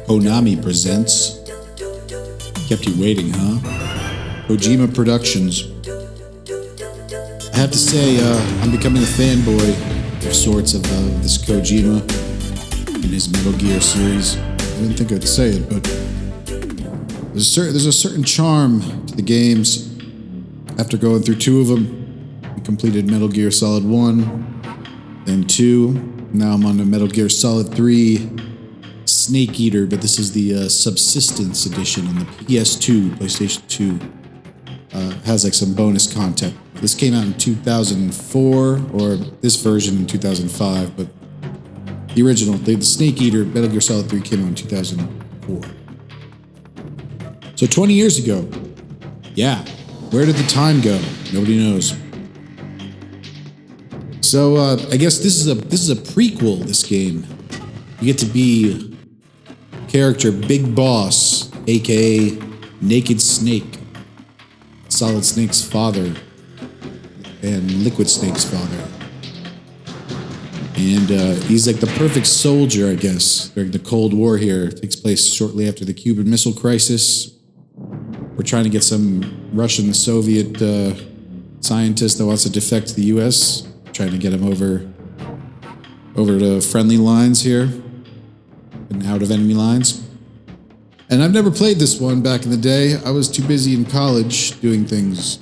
Konami presents. Kept you waiting, huh? Kojima Productions. I have to say, I'm becoming a fanboy of sorts of this Kojima and his Metal Gear series. I didn't think I'd say it, but there's a certain charm to the games. After going through two of them, I completed Metal Gear Solid 1, then 2. Now I'm on to Metal Gear Solid 3 Snake Eater, but this is the Subsistence edition on the PS2, PlayStation 2. Has like some bonus content. This came out in 2004, or this version in 2005, but the original, the Snake Eater, Metal Gear Solid 3 came out in 2004. So 20 years ago. Yeah. Where did the time go? Nobody knows. So I guess this is a prequel, this game. You get to be character Big Boss, aka Naked Snake, Solid Snake's father, and Liquid Snake's father. And he's like the perfect soldier, I guess, during the Cold War here. It takes place shortly after the Cuban Missile Crisis. We're trying to get some Russian Soviet scientist that wants to defect to the U.S., trying to get him over to friendly lines here and out of enemy lines. And I've never played this one back in the day. I was too busy in college doing things.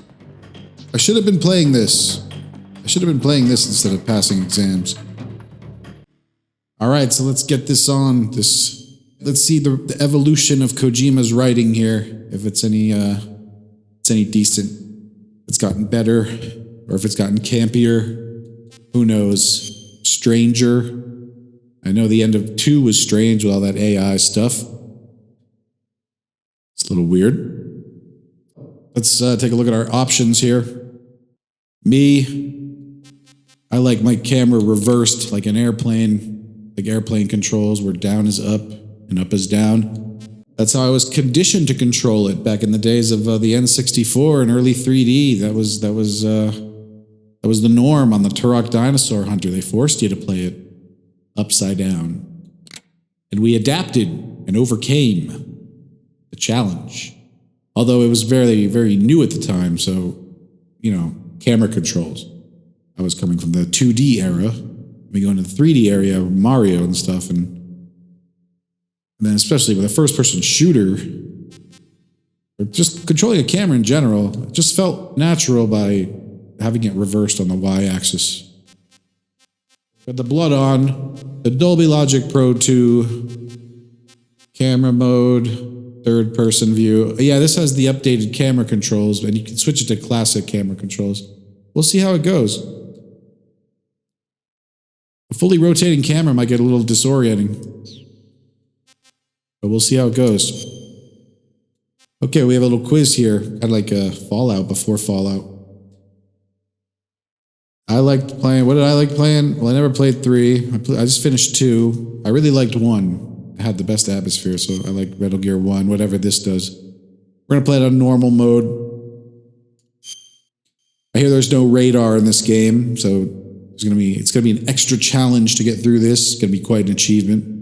I should have been playing this. I should have been playing this instead of passing exams. All right, so let's get this on. Let's see the evolution of Kojima's writing here. If it's any decent. If it's gotten better, or if it's gotten campier. Who knows? Stranger. I know the end of 2 was strange with all that AI stuff. It's a little weird. Let's take a look at our options here. Me, I like my camera reversed like an airplane, like airplane controls where down is up and up is down. That's how I was conditioned to control it back in the days of the N64 and early 3D. That was the norm on the Turok Dinosaur Hunter. They forced you to play it upside down. And we adapted and overcame the challenge. Although it was very, very new at the time, so, camera controls. I was coming from the 2D era. We go into the 3D area, Mario and stuff, and then especially with a first-person shooter, or just controlling a camera in general, it just felt natural by having it reversed on the Y-axis. Got the blood on, the Dolby Logic Pro 2, camera mode, third-person view. Yeah, this has the updated camera controls, and you can switch it to classic camera controls. We'll see how it goes. A fully rotating camera might get a little disorienting. But we'll see how it goes. Okay, we have a little quiz here. Kind of like a Fallout before Fallout. I liked playing... What did I like playing? Well, I never played 3. I just finished 2. I really liked 1. It had the best atmosphere, so I like Metal Gear 1, whatever this does. We're going to play it on normal mode. I hear there's no radar in this game, so it's going to be an extra challenge to get through this. It's going to be quite an achievement.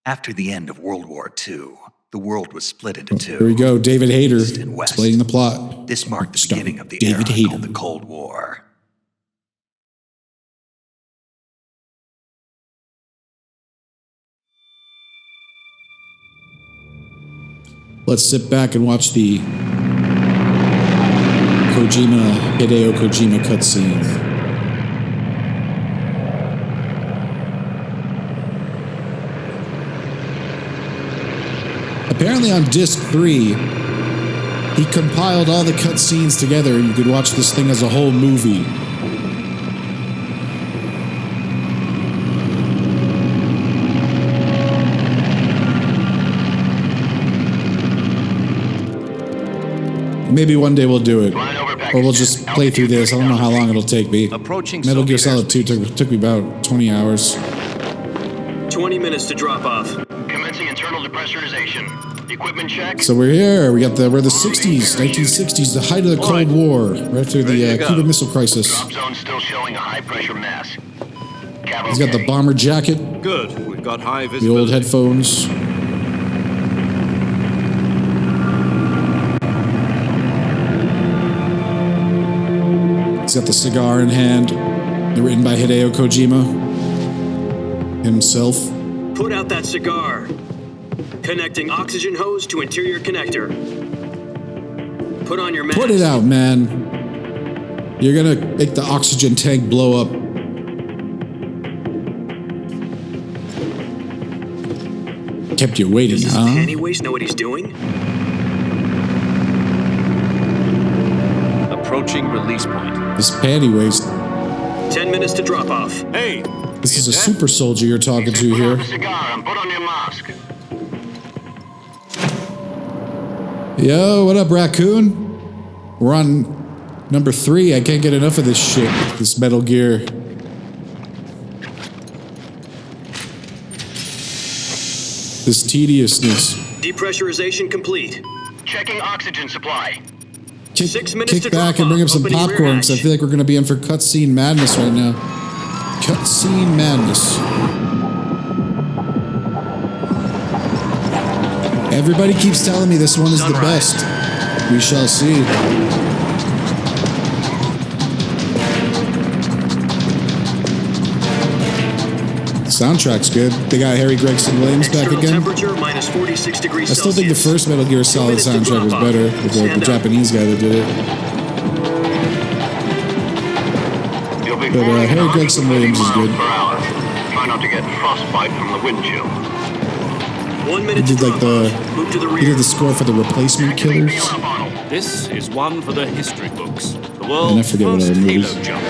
After the end of World War II, the world was split into two. Here we go, David Hayter East and West. explaining the plot. This marked the beginning of the David era Hayter. called the Cold War. Let's sit back and watch the Hideo Kojima cutscene. Apparently on disc 3, he compiled all the cutscenes together and you could watch this thing as a whole movie. Maybe one day we'll do it. Or we'll just play through this. I don't know how long it'll take me. Metal Gear Solid 2 took me about 20 hours. 20 minutes to drop off. Commencing internal depressurization. Equipment check. So we're here. We're the 60s, 1960s, the height of the Cold War, right after the Cuban Missile Crisis. Drop zone still showing a high-pressure mass. He's got the bomber jacket. Good. We've got high visibility. The old headphones. He's got the cigar in hand. Written by Hideo Kojima himself. Put out that cigar. Connecting oxygen hose to interior connector. Put on your mask. Put it out, man. You're gonna make the oxygen tank blow up. Kept you waiting, Does this huh? panty waist know what he's doing? Approaching release point. This panty waist. 10 minutes to drop off. Hey! This is a super soldier you're talking to Put out here. the cigar and put on your mask. Yo, what up, raccoon? We're on number 3. I can't get enough of this shit. This Metal Gear. This tediousness. Depressurization complete. Checking oxygen supply. 6 minutes Kick to back drop and bring up off. some Opening rear popcorn, because I hatch. feel like we're going to be in for cutscene madness right now. Cutscene madness. Everybody keeps telling me this one is the best. We shall see. Soundtrack's good. They got Harry Gregson Williams back External again. temperature minus 46 degrees I still think the Celsius. first Metal Gear Solid minutes to soundtrack was drop off. better with the Stand up. Japanese guy that did it. You'll be But, flying at Harry Gregson 130 Williams is miles good. per hour. Try not to get frostbite from the wind chill. 1 He minute did to like drop the off. Move to the he rear. did the score for the Replacement Activate the Killers. alarm bottle. This is one for the history books. The And I world's forget what first other Halo movies. jump.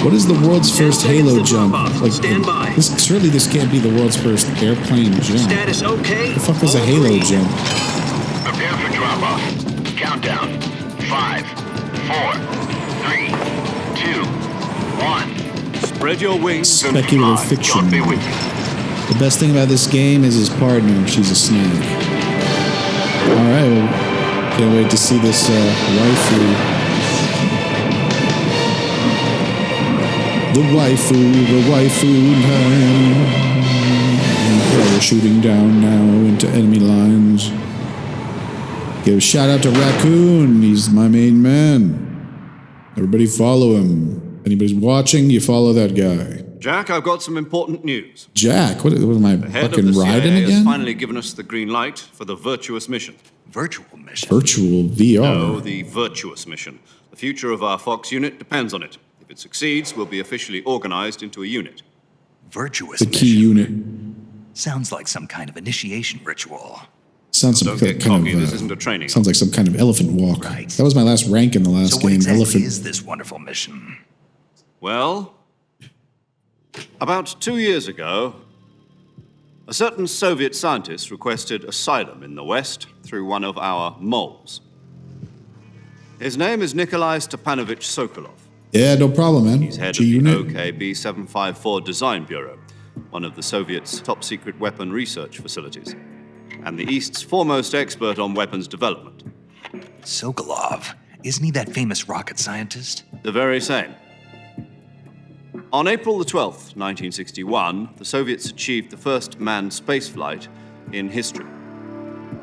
What is the world's 10 first seconds Halo to jump? drop off. Like Stand by. surely this can't be the world's first airplane jump. Status okay. The fuck is a All Halo green. jump? Prepare for drop-off. Countdown. 5, 4, 3, 2, 1. Spread your wings. Speculative fiction. God be with you. The best thing about this game is his partner. She's a snake. All right, well, can't wait to see this waifu. The waifu time. They're shooting down now into enemy lines. Give a shout out to Raccoon. He's my main man. Everybody follow him. Anybody's watching, you follow that guy. Jack, I've got some important news. Jack, what am I The head of fucking the riding CIA has again? finally given us the green light for the Virtuous Mission. Virtual Mission. Virtual VR. No, the Virtuous Mission. The future of our Fox unit depends on it. If it succeeds, we'll be officially organized into a unit. Virtuous The key Mission. unit. Sounds like some kind of initiation ritual. Sounds some Don't get kind cocky, of. this isn't a training. Sounds like some kind of elephant walk. Right. That was my last rank in the last So what game. exactly Elephant. is this wonderful mission? Well, about 2 years ago, a certain Soviet scientist requested asylum in the West through one of our moles. His name is Nikolai Stepanovich Sokolov. Yeah, no problem, man. He's head G of the unit. OKB 754 Design Bureau, one of the Soviets' top-secret weapon research facilities, and the East's foremost expert on weapons development. Sokolov. Isn't he that famous rocket scientist? The very same. On April the 12th, 1961, the Soviets achieved the first manned spaceflight in history.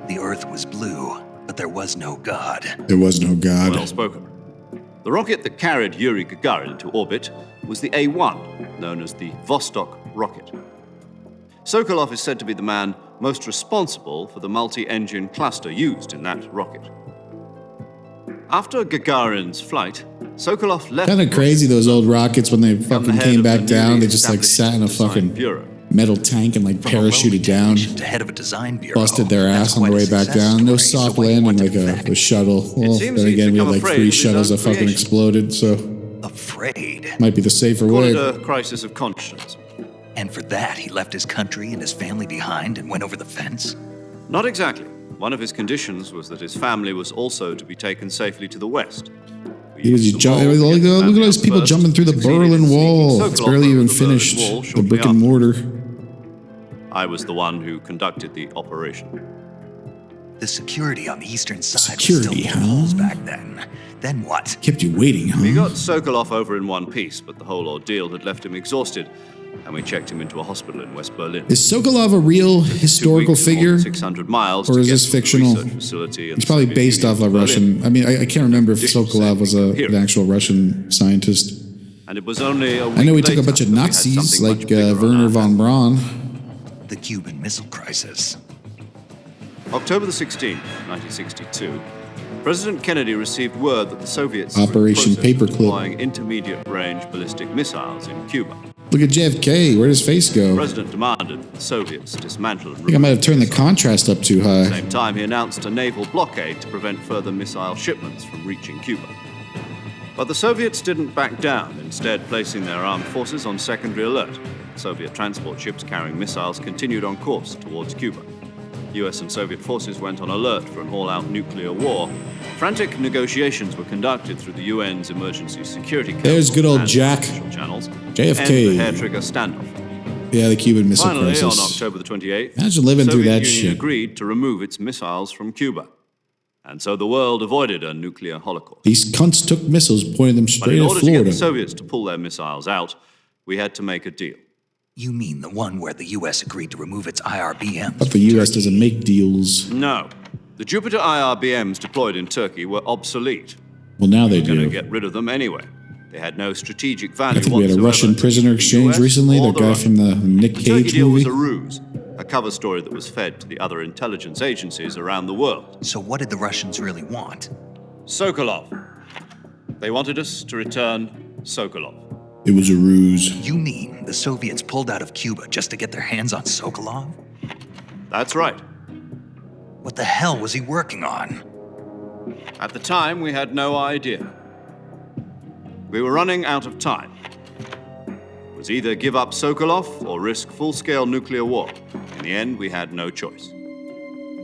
The Earth was blue, but there was no God. There was no God. Well spoken. The rocket that carried Yuri Gagarin into orbit was the A-1, known as the Vostok rocket. Sokolov is said to be the man most responsible for the multi-engine cluster used in that rocket. After Gagarin's flight, Sokolov left... Kind of crazy, those old rockets, when they become the fucking head came of the back down, newly they just like established sat in a Design fucking Bureau. metal tank and like From a parachuted lowly down. technician to head of a design bureau. Busted their That's ass on the quite way a back success down. No story. So soft why do you landing want to like be a shuttle. Well, seems then he's again, we had become like afraid 3 of his shuttles own that fucking creation. exploded, so Afraid. might be the safer Call way. it a crisis of conscience. And for that, he left his country and his family behind and went over the fence? Not exactly. One of his conditions was that his family was also to be taken safely to the West. He was look at all these people jumping through the Berlin Wall. It's barely even finished. The brick and mortar. I was the one who conducted the operation. The security on the eastern side Security, was still huh? rules back then. Then what? Kept you waiting, huh? We got Sokolov over in one piece, but the whole ordeal had left him exhausted, and we checked him into a hospital in West Berlin. Is Sokolov a real historical 2 weeks and more figure? than 600 miles Or to is get this to the fictional? research facility in It's the probably Soviet based Union off a in Berlin. Russian. I mean, I can't remember if Dick was Sokolov was saying an actual Russian scientist. And it was only a week I know he took a later bunch of that we had Nazis something like much bigger on Werner our von hands. Braun. The Cuban Missile Crisis. October the 16th, 1962, President Kennedy received word that the Soviets were in the Operation process of Paperclip. deploying intermediate-range ballistic missiles in Cuba. Look at JFK. Where'd his face go? The I President demanded that the Soviets dismantle and think I might have turned the contrast up too At the high. same time, he announced a naval blockade to prevent further missile shipments from reaching Cuba. But the Soviets didn't back down, instead placing their armed forces on secondary alert. Soviet transport ships carrying missiles continued on course towards Cuba. US and Soviet forces went on alert for an all-out nuclear war. Frantic negotiations were conducted through the UN's Emergency Security Council There's good old and Jack. official channels, JFK. and the hair-trigger standoff. Yeah, the Cuban Missile Finally, on Crisis. October the 28th, Imagine living the through Soviet that Union shit. agreed to remove its missiles from Cuba. And so the world avoided a nuclear holocaust. These cunts took missiles, pointed them But straight in at order to get Florida. the Soviets to pull their missiles out, we had to make a deal. You mean the one where the U.S. agreed to remove its IRBMs? But the U.S. doesn't make deals. No. The Jupiter IRBMs deployed in Turkey were obsolete. Well, now they We were going to do. get rid of them anyway. They had no strategic value I think we had a whatsoever Russian to prisoner the exchange US recently. or The guy from Russians. the Nick The Turkey Cage deal was movie. a ruse, a cover story that was fed to the other intelligence agencies around the world. So what did the Russians really want? Sokolov. They wanted us to return Sokolov. It was a ruse. You mean the Soviets pulled out of Cuba just to get their hands on Sokolov? That's right. What the hell was he working on? At the time, we had no idea. We were running out of time. It was either give up Sokolov or risk full-scale nuclear war. In the end, we had no choice.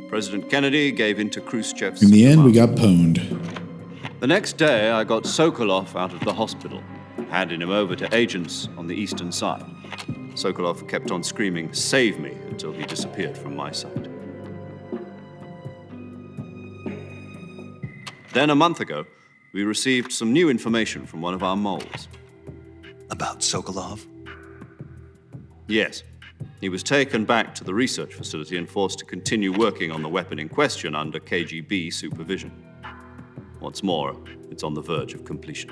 President Kennedy gave in to Khrushchev's In the end, we demand. got pwned. The next day, I got Sokolov out of the hospital, handing him over to agents on the eastern side. Sokolov kept on screaming, "Save me," until he disappeared from my sight. Then, a month ago, we received some new information from one of our moles. About Sokolov? Yes, he was taken back to the research facility and forced to continue working on the weapon in question under KGB supervision. What's more, it's on the verge of completion.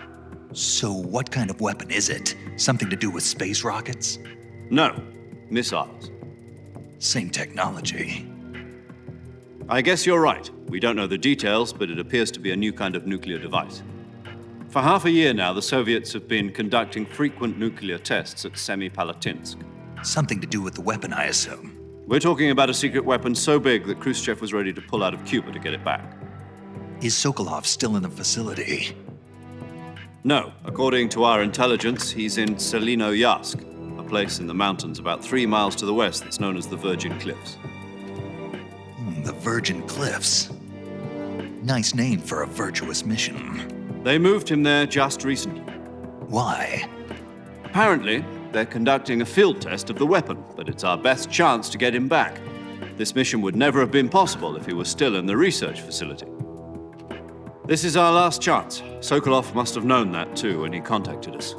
So what kind of weapon is it? Something to do with space rockets? No, missiles. Same technology. I guess you're right. We don't know the details, but it appears to be a new kind of nuclear device. For half a year now, the Soviets have been conducting frequent nuclear tests at Semipalatinsk. Something to do with the weapon, I assume. We're talking about a secret weapon so big that Khrushchev was ready to pull out of Cuba to get it back. Is Sokolov still in the facility? No, according to our intelligence, he's in Selinoyarsk, a place in the mountains about 3 miles to the west that's known as the Virgin Cliffs. The Virgin Cliffs. Nice name for a virtuous mission. They moved him there just recently. Why? Apparently, they're conducting a field test of the weapon, but it's our best chance to get him back. This mission would never have been possible if he was still in the research facility. This is our last chance. Sokolov must have known that too when he contacted us.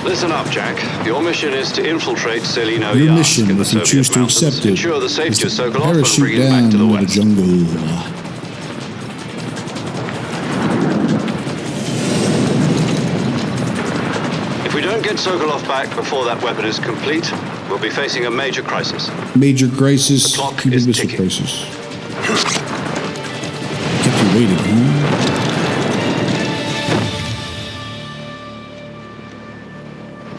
Listen up, Jack. Your mission is to infiltrate Selinoyarsk Your mission, in the if you Soviet choose to mountains, accept it, ensure the is safety to of Sokolov and parachute bring him down back to the into the west. jungle. If we don't get Sokolov back before that weapon is complete, we'll be facing a major crisis. Major crisis. The clock Cuban is Missile ticking. Crisis. Kept you waiting, huh?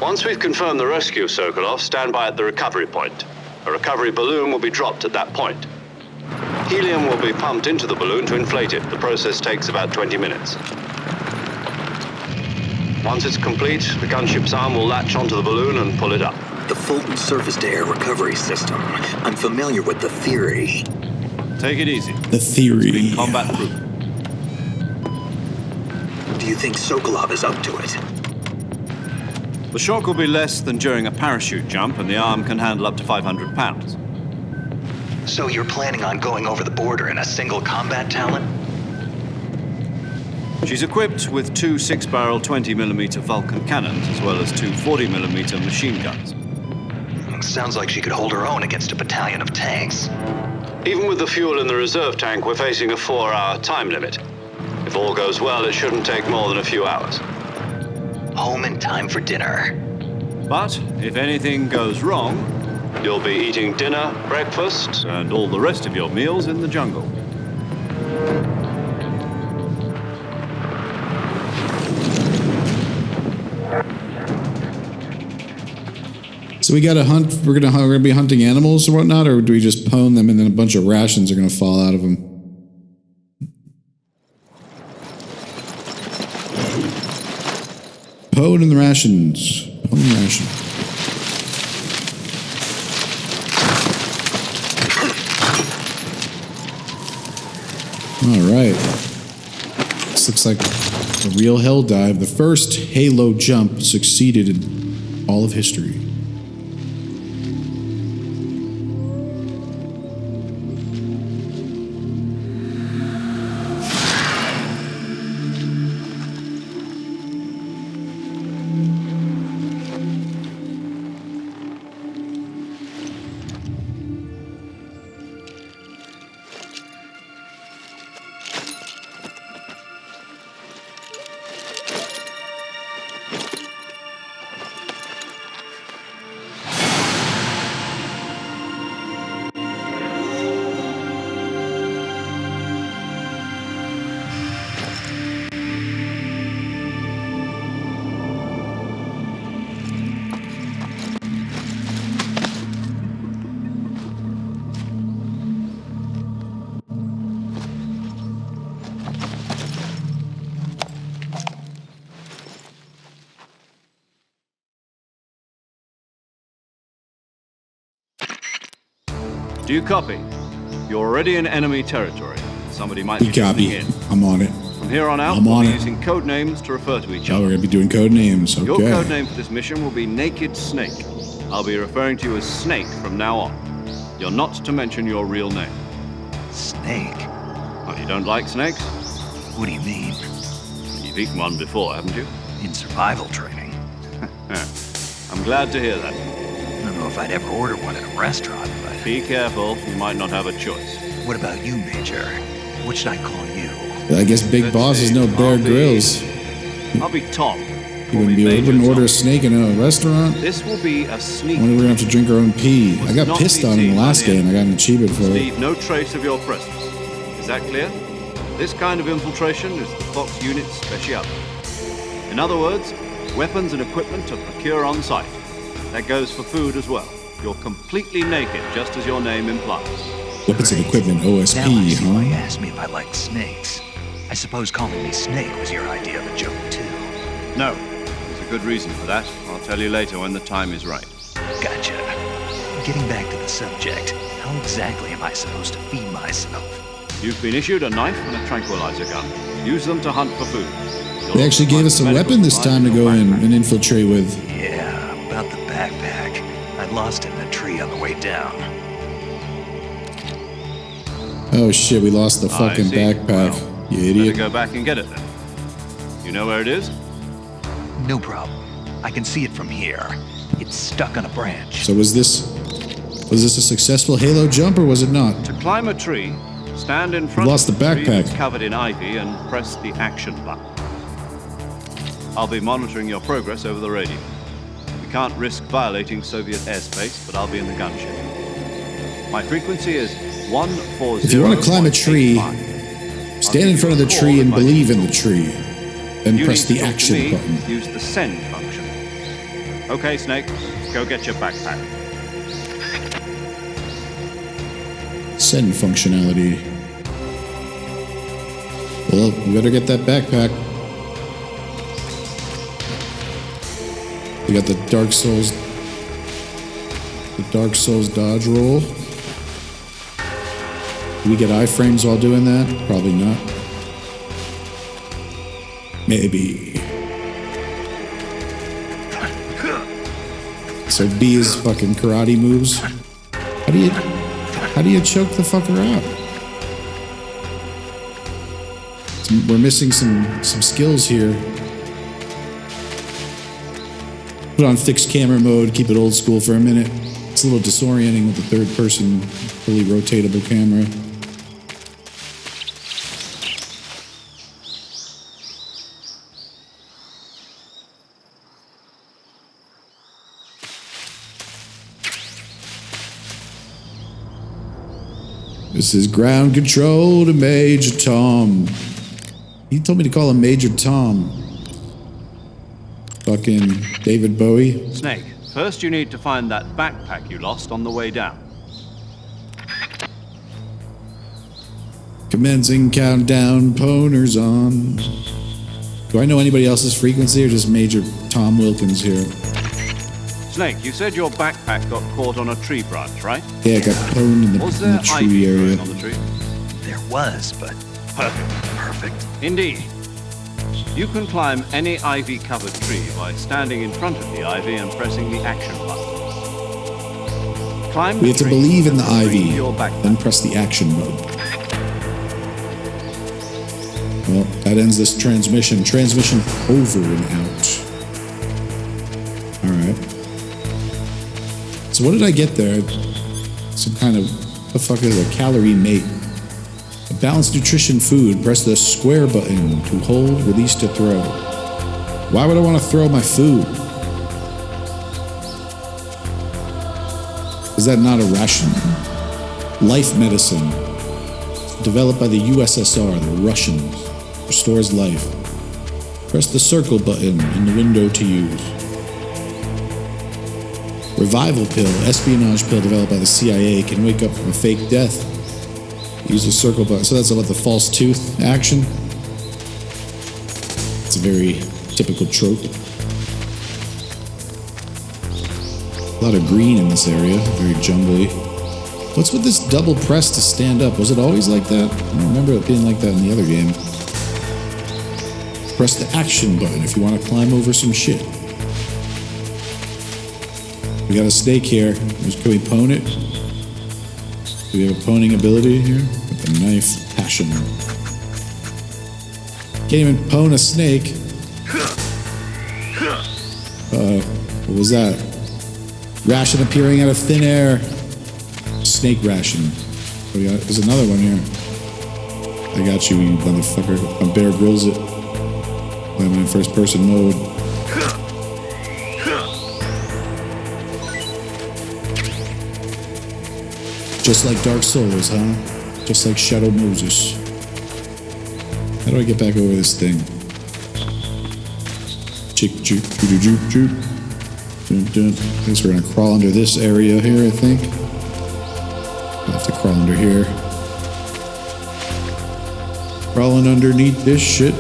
Once we've confirmed the rescue of Sokolov, stand by at the recovery point. A recovery balloon will be dropped at that point. Helium will be pumped into the balloon to inflate it. The process takes about 20 minutes. Once it's complete, the gunship's arm will latch onto the balloon and pull it up. The Fulton surface-to-air recovery system. I'm familiar with the theory. Take it easy. The theory. It's been combat-proof. Do you think Sokolov is up to it? The shock will be less than during a parachute jump, and the arm can handle up to 500 pounds. So you're planning on going over the border in a single combat talent? She's equipped with 2 6-barrel 20mm Vulcan cannons, as well as 2 40mm machine guns. Sounds like she could hold her own against a battalion of tanks. Even with the fuel in the reserve tank, we're facing a 4-hour time limit. If all goes well, it shouldn't take more than a few hours. Home in time for dinner. But if anything goes wrong, You'll be eating dinner, breakfast, and all the rest of your meals in the jungle. So we got to hunt. We're gonna be hunting animals or whatnot, or do we just pwn them and then a bunch of rations are gonna fall out of them? Pwn and the rations. Pwn ration. All right. This looks like a real hell dive. The first Halo jump succeeded in all of history. Do you copy? You're already in enemy territory. Somebody might be Copy. listening in. I'm on it. From here on out, I'm we'll on be it. using code names to refer to each Oh, other. we're gonna be doing code names. Okay. Your code name for this mission will be Naked Snake. I'll be referring to you as Snake from now on. You're not to mention your real name. Snake? Oh, you don't like snakes? What do you mean? You've eaten one before, haven't you? In survival training. I'm glad to hear that. I don't know if I'd ever order one at a restaurant, but... Be careful, you might not have a choice. What about you, Major? What should I call you? I guess Big Let's Boss is see. no Bear I'll be- Grylls. I'll be Tom. You wouldn't order a snake in a restaurant? This will be a I sneak. wonder if we're gonna have to drink our own pee. I got Not pissed be on in seen the by last the game. I got an achievement for it. Leave no trace of your presence. Is that clear? This kind of infiltration is the Fox unit's speciality. In other words, weapons and equipment are procure on site. That goes for food as well. You're completely naked, just as your name implies. Weapons and equipment, OSP, Now I see why you huh? asked me if I liked snakes. I suppose calling me Snake was your idea of a joke, too. No, there's a good reason for that. I'll tell you later when the time is right. Gotcha. Getting back to the subject, how exactly am I supposed to feed myself? You've been issued a knife and a tranquilizer gun. Use them to hunt for food. You'll They actually also gave find us a medical weapon this supplies time to your go in backpack. and infiltrate with. Yeah, about the backpack. I lost it in a tree on the way down. Oh shit, we lost the I fucking see. backpack. Well, You Better idiot. go back and get it then. You know where it is? No problem. I can see it from here. It's stuck on a branch. So was this a successful Halo jump or was it not? To climb a tree, stand in front lost of the tree that's backpack. covered in ivy and press the action button. I'll be monitoring your progress over the radio. We can't risk violating Soviet airspace, but I'll be in the gunship. My frequency is 140. If you want to climb a tree, stand in front of the tree and believe in the tree. Then You press need the to talk to action me, button. Use the send function. Okay, Snake, go get your backpack. Send functionality. Well, you better get that backpack. We got the Dark Souls dodge roll. Do we get iframes while doing that? Probably not. Maybe. So B is fucking karate moves. How do you choke the fucker out? We're missing some skills here. Put on fixed camera mode, keep it old school for a minute. It's a little disorienting with the third person, fully rotatable camera. This is ground control to Major Tom. He told me to call him Major Tom. Fucking David Bowie. Snake, first you need to find that backpack you lost on the way down. Commencing countdown, Pwned's on. Do I know anybody else's frequency or just Major Tom Wilkins here? Snake, you said your backpack got caught on a tree branch, right? Yeah, I got pwned in Was the there tree ivy area. growing on the tree? There was, but perfect. Indeed. You can climb any ivy-covered tree by standing in front of the ivy and pressing the action button. Climb We have to believe in the ivy, your backpack. then press the action button. Well, that ends this transmission. Transmission over and out. Alright. So what did I get there? Some kind of, the fuck is a calorie mate? A balanced nutrition food. Press the square button to hold, release to throw. Why would I want to throw my food? Is that not a ration? Life medicine. Developed by the USSR, the Russians. Restores life. Press the circle button in the window to use. Revival pill, espionage pill developed by the CIA, can wake up from a fake death. Use the circle button. So that's about the false tooth action. It's a very typical trope. A lot of green in this area, very jungly. What's with this double press to stand up? Was it always like that? I don't remember it being like that in the other game. Press the action button if you want to climb over some shit. We got a snake here. Can we pwn it? Do we have a pwning ability here? With a knife. Passion. Can't even pwn a snake. What was that? Ration appearing out of thin air. Snake ration. There's another one here. I got you, you motherfucker. I'm Bear Grylls it. I'm in first person mode. Just like Dark Souls, huh? Just like Shadow Moses. How do I get back over this thing? Chick, choop, choop, choop, choop. Dun, dun. I guess we're gonna crawl under this area here, I think. I'll have to crawl under here. Crawling underneath this shit.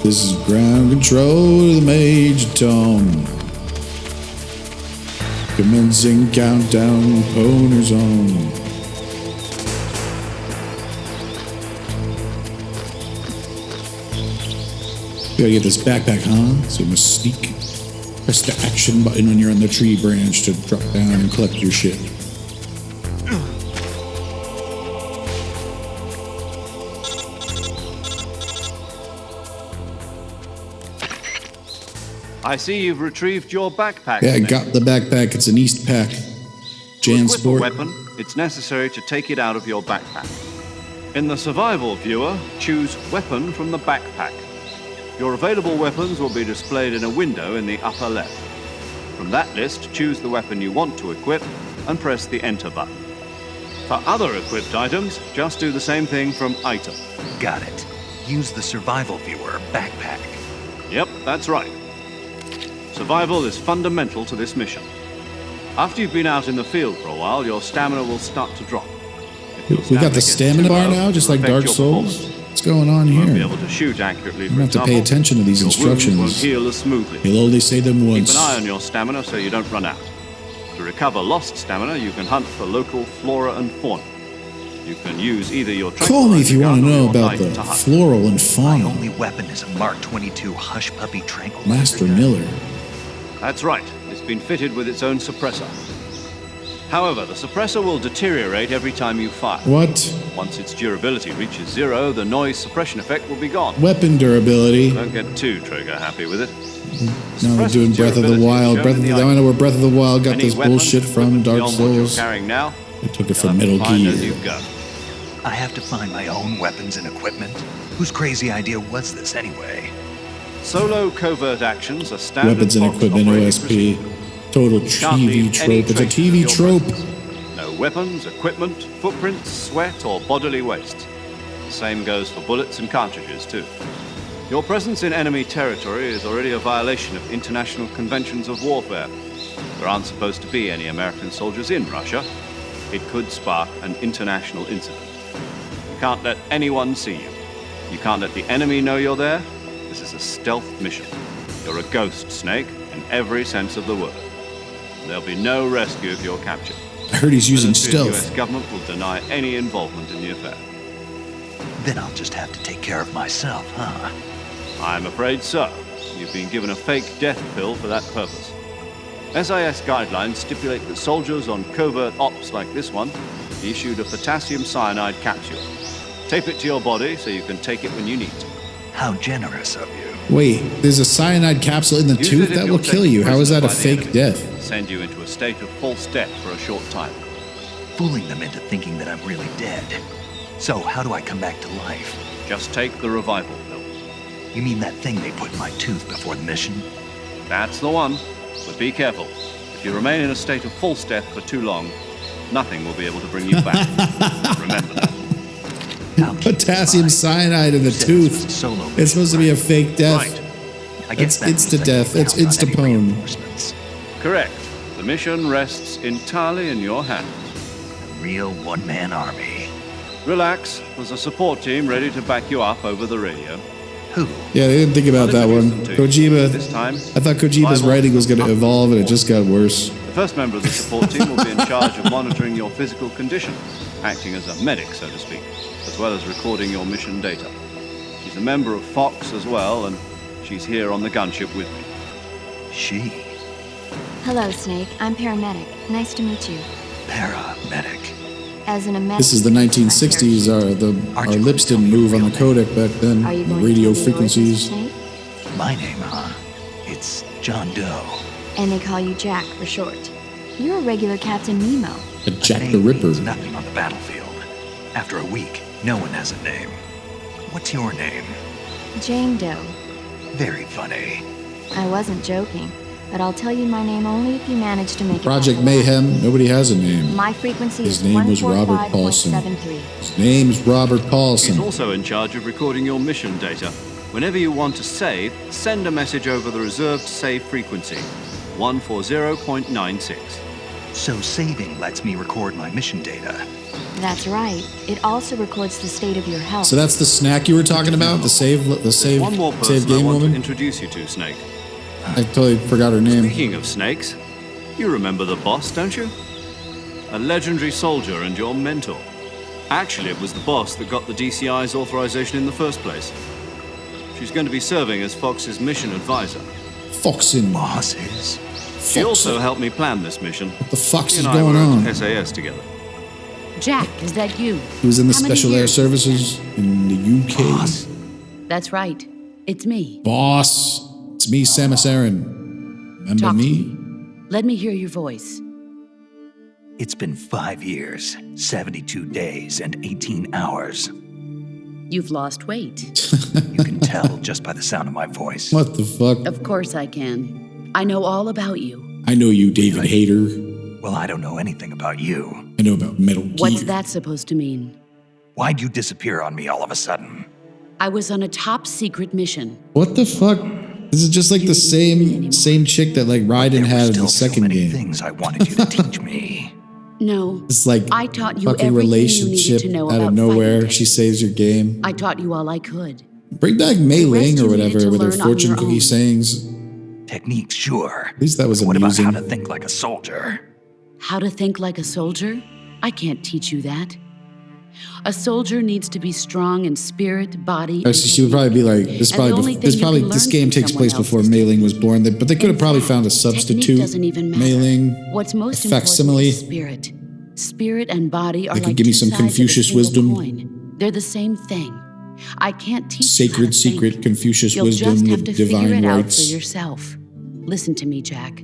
This is ground control to the Major Tom. Commencing countdown, Pwned's on. You gotta get this backpack, huh? So you must sneak. Press the action button when you're on the tree branch to drop down and collect your shit. I see you've retrieved your backpack. Yeah, I Snake. got the backpack. It's an East pack. To equip a Jansport. weapon, it's necessary to take it out of your backpack. In the survival viewer, choose Weapon from the backpack. Your available weapons will be displayed in a window in the upper left. From that list, choose the weapon you want to equip and press the Enter button. For other equipped items, just do the same thing from Item. Got it. use the survival viewer backpack. Yep, that's right. Survival is fundamental to this mission. After you've been out in the field for a while, your stamina will start to drop. We got the stamina bar now, just like Dark Souls? What's going on You won't be here? able to shoot accurately, I'm for gonna have to example. pay attention to these Your wounds won't instructions. heal as smoothly. He'll only say them Keep once. an eye on your stamina so you don't run out. To recover lost stamina, you can hunt for local flora and fauna. You can use either your Call me if you want to gun or know your about knife the to hunt. floral and My fauna. only weapon is a Mark 22 Hush Puppy Tranquilizer. Master Miller. That's right. It's been fitted with its own suppressor. However, the suppressor will deteriorate every time you fire. What? Once its durability reaches 0, the noise suppression effect will be gone. Weapon durability. Don't get too trigger happy with it. Now we're doing Breath of the Wild. I know where Breath of the Wild got Any this weapon, bullshit from, equipment Dark beyond what you're Souls. carrying now, They took it you'll from have to Metal find as Gear. you go. I have to find my own weapons and equipment? Whose crazy idea was this anyway? Solo covert actions are standard Weapons and Fox equipment, operating OSP. procedure. Total Can't TV leave any trope. It's a traces TV of your trope. presence. No weapons, equipment, footprints, sweat, or bodily waste. The same goes for bullets and cartridges, too. Your presence in enemy territory is already a violation of international conventions of warfare. There aren't supposed to be any American soldiers in Russia. It could spark an international incident. You can't let anyone see you. You can't let the enemy know you're there. This is a stealth mission. You're a ghost, Snake, in every sense of the word. There'll be no rescue if you're captured. I heard he's using The U.S. stealth. government will deny any involvement in the affair. Then I'll just have to take care of myself, huh? I'm afraid so. You've been given a fake death pill for that purpose. SIS guidelines stipulate that soldiers on covert ops like this one be issued a potassium cyanide capsule. Tape it to your body so you can take it when you need to. How generous of you. Wait, there's a cyanide capsule in the Use tooth? it if That you're will kill taken you. How is that a prisoner by the fake enemy. death? Send you into a state of false death for a short time. Fooling them into thinking that I'm really dead. So how do I come back to life? Just take the revival pill. You mean that thing they put in my tooth before the mission? That's the one. But be careful. If you remain in a state of false death for too long, nothing will be able to bring you back. Remember that. I'll keep this Potassium mind. cyanide in the You said this was a tooth. solo It's mission, supposed to be a right? fake death. Right. I guess that It's means I insta-death. can It's count on any insta-pwn. reinforcements. Correct. The mission rests entirely in your hands. A real one-man army. Relax. There's a support team ready to back you up over the radio. Who? Yeah, they didn't think about that one. Kojima, This time, I thought Kojima's Bible writing was going to up. evolve and it just got worse. The first member of the support team will be in charge of monitoring your physical condition, acting as a medic, so to speak, as well as recording your mission data. She's a member of Fox as well, and she's here on the gunship with me. She. Hello, Snake. I'm paramedic. Nice to meet you. Paramedic. As an medic, This is the 1960s. Our lips didn't move on the codec back then. Are you The going radio to tell me yours, frequencies. Snake? My name, huh? It's John Doe. And they call you Jack for short. You're a regular Captain Nemo. A Jack Name the Ripper. means nothing on the battlefield. After a week, no one has a name. What's your name? Jane Doe. Very funny. I wasn't joking, but I'll tell you my name only if you manage to make Project it. back alive. Mayhem. Nobody has a name. My frequency His is name was Robert Paulson. 145.73. His name's Robert He's Paulson. also in charge of recording your mission data. Whenever you want to save, send a message over the reserved save frequency, 140.96. So saving lets me record my mission data. That's right. It also records the state of your health. So that's the snack you were talking about? The save One more person save I game want to woman? introduce you to, Snake. I totally forgot her name. Speaking of snakes, you remember the boss, don't you? A legendary soldier and your mentor. Actually, it was the boss that got the DCI's authorization in the first place. She's going to be serving as Fox's mission advisor. Foxin. Bosses? She also helped me plan this mission. What the fox She is and I going were on? at SAS together. Jack, is that you? He was in the How many Special Air years? Services in the UK. Boss? That's right. It's me. Boss. It's me, Samus Aran. Remember Talk to me? Let me hear your voice. It's been 5 years, 72 days, and 18 hours. You've lost weight. You can tell just by the sound of my voice. What the fuck? Of course I can. I know all about you. I know you, David Really? Hayter. Well, I don't know anything about you. I know about Metal Gear. What's that supposed to mean? Why'd you disappear on me all of a sudden? I was on a top secret mission. What the fuck? This is just like the same chick that like Raiden had in the second game. Things I wanted you to teach me. No. It's like I taught you fucking everything relationship you needed to know out about of nowhere. fighting She saves your game. I taught you all I could. Bring back Mei The rest Ling or you needed whatever to with her learn on fortune your cookie own. sayings. Techniques, sure. At least that was What about amusing. how to think like a soldier? How to think like a soldier? I can't teach you that. A soldier needs to be strong in spirit, body, and Actually, she would probably be like, this And the only thing you can this learn game from takes someone place else before is Mei Ling technique. was born, but they could have probably found a substitute. Technique doesn't even matter. Mei Ling, What's most a important facsimile. is spirit. Spirit and body are They could like give me two some sides of a Confucius single wisdom. coin. They're the same thing. I can't teach you Sacred how to secret think. Confucius You'll wisdom just have with to figure divine it out for rights. yourself. Listen to me, Jack.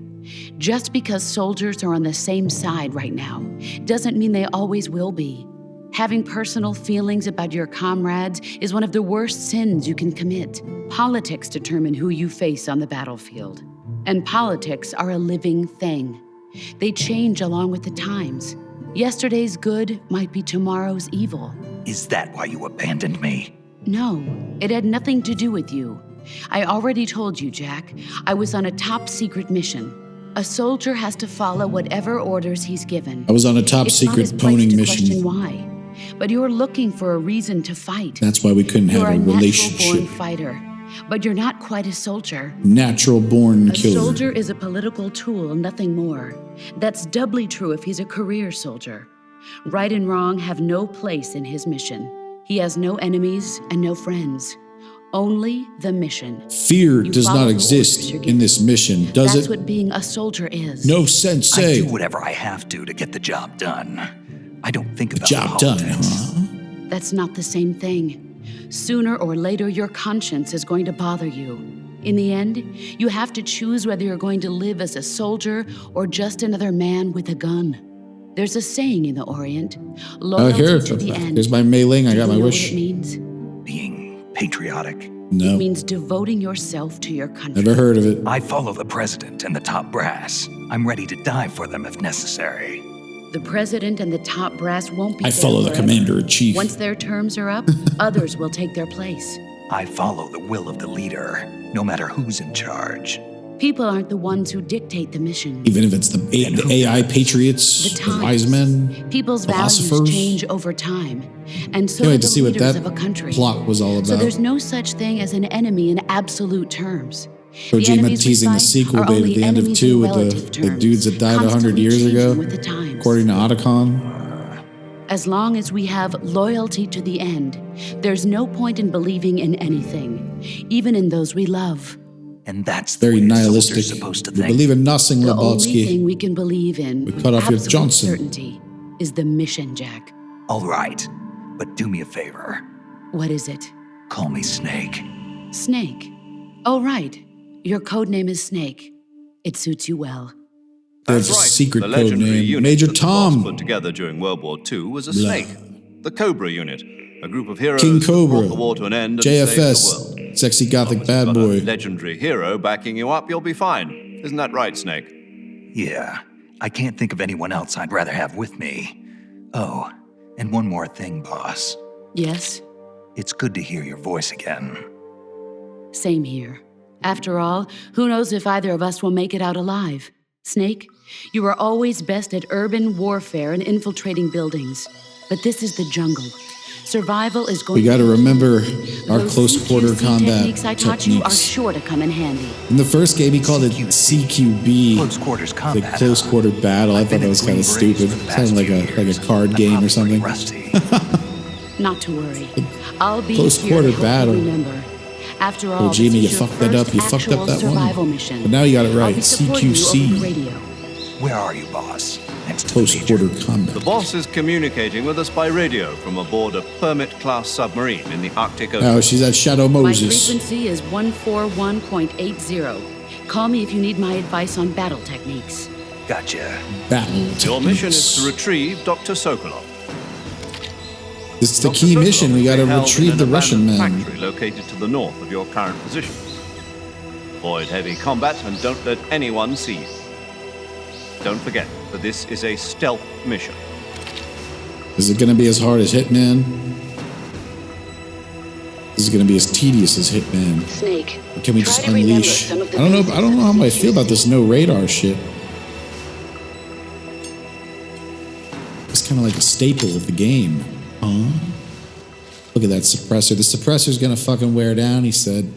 Just because soldiers are on the same side right now doesn't mean they always will be. Having personal feelings about your comrades is one of the worst sins you can commit. Politics determine who you face on the battlefield. And politics are a living thing. They change along with the times. Yesterday's good might be tomorrow's evil. Is that why you abandoned me? No, it had nothing to do with you. I already told you, Jack. I was on a top secret mission. A soldier has to follow whatever orders he's given. I was on a top It's secret not his place Pwning to mission. question why. But you're looking for a reason to fight. That's why we couldn't You're have a natural-born relationship. fighter, but you're not quite a soldier. Natural born A killer. soldier is a political tool, nothing more. That's doubly true if he's a career soldier. Right and wrong have no place in his mission. He has no enemies and no friends. Only the mission. Fear You does follow not the exist orders you're in given. this mission, does That's it? what being a soldier is. No I sensei. do whatever I have to get the job done. I don't think about Job done, politics. huh? That's not the same thing. Sooner or later, your conscience is going to bother you. In the end, you have to choose whether you're going to live as a soldier or just another man with a gun. There's a saying in the Orient, Oh, loyalty here, to the end. here's my Mei Ling. I Do got you my know wish. what it means? Being patriotic. No, It means devoting yourself to your country. never heard of it. I follow the president and the top brass. I'm ready to die for them if necessary. The president and the top brass won't be I there follow the forever. commander-in-chief. Once their terms are up, others will take their place. I follow the will of the leader, no matter who's in charge. People aren't the ones who dictate the mission. Even if it's the AI patriots, The the times. wise men, People's values philosophers. change over time, and so Can't do wait the to see what leaders that of a country. plot was all So about. there's no such thing as an enemy in absolute terms. The Kojima enemies we teasing the fight sequel are date at only the end of enemies 2 in with relative the terms, dudes that died 100 constantly years changing ago, with the times. according to Otacon. As long as we have loyalty to the end, there's no point in believing in anything, even in those we love. And that's the Very way a soldier's nihilistic. supposed to We think. believe in nothing, The only Labotsky. thing we can believe in with cut off your absolute Johnson. certainty is the mission, Jack. All right, but do me a favor. What is it? Call me Snake. Snake. Oh, right. Your code name is Snake. It suits you well. There's That's a right. secret The code legendary name. unit Major that the boss Tom. put together during World War II was a Blah. snake. The Cobra unit, a group of heroes King that Cobra. brought the war to an end and saved the world. JFS. Sexy gothic As bad you've got a boy. legendary hero backing you up, you'll be fine. Isn't that right, Snake? Yeah, I can't think of anyone else I'd rather have with me. Oh, and one more thing, boss. Yes, It's good to hear your voice again. same here. After all, who knows if either of us will make it out alive? Snake, you are always best at urban warfare and infiltrating buildings. But this is the jungle. Survival is going We got to be remember our Those close quarter CQC combat techniques I taught you are techniques. sure to come in handy. In the first game, he called it CQB. Close quarters The combat. close quarter battle. I I've thought been that in was kind of Green Berets stupid. for the past Sounded like few years. a card I'm game or probably something. Rusty. Not to worry. I'll be Close here quarter to help battle. you remember. After all, Kojima, this you is your fucked that up. first You fucked up actual that one. survival mission. But now you got it I'll right. be supporting you over the CQC. radio. Where are you, boss? Next to Close the major. quarter combat. The boss is communicating with us by radio from aboard a Permit-class submarine in the Arctic Ocean. Oh, she's at Shadow My Moses. frequency is 141.80. Call me if you need my advice on battle techniques. Gotcha. Battle. Your mission is techniques. to retrieve Dr. Sokolov. This is the Dr. key Sokolov mission. We is got to held in retrieve an the Russian abandoned man. factory located to the north of your current position. Avoid heavy combat and don't let anyone see you. Don't forget that this is a stealth mission. Is it going to be as hard as Hitman? Is He's gonna be as tedious as Hitman. Snake. Or can we try just to remember unleash? some of the I don't know basics how of I feel about this no radar shit. It's kind of like a staple of the game. Huh? Look at that suppressor. The suppressor's gonna fucking wear down, he said.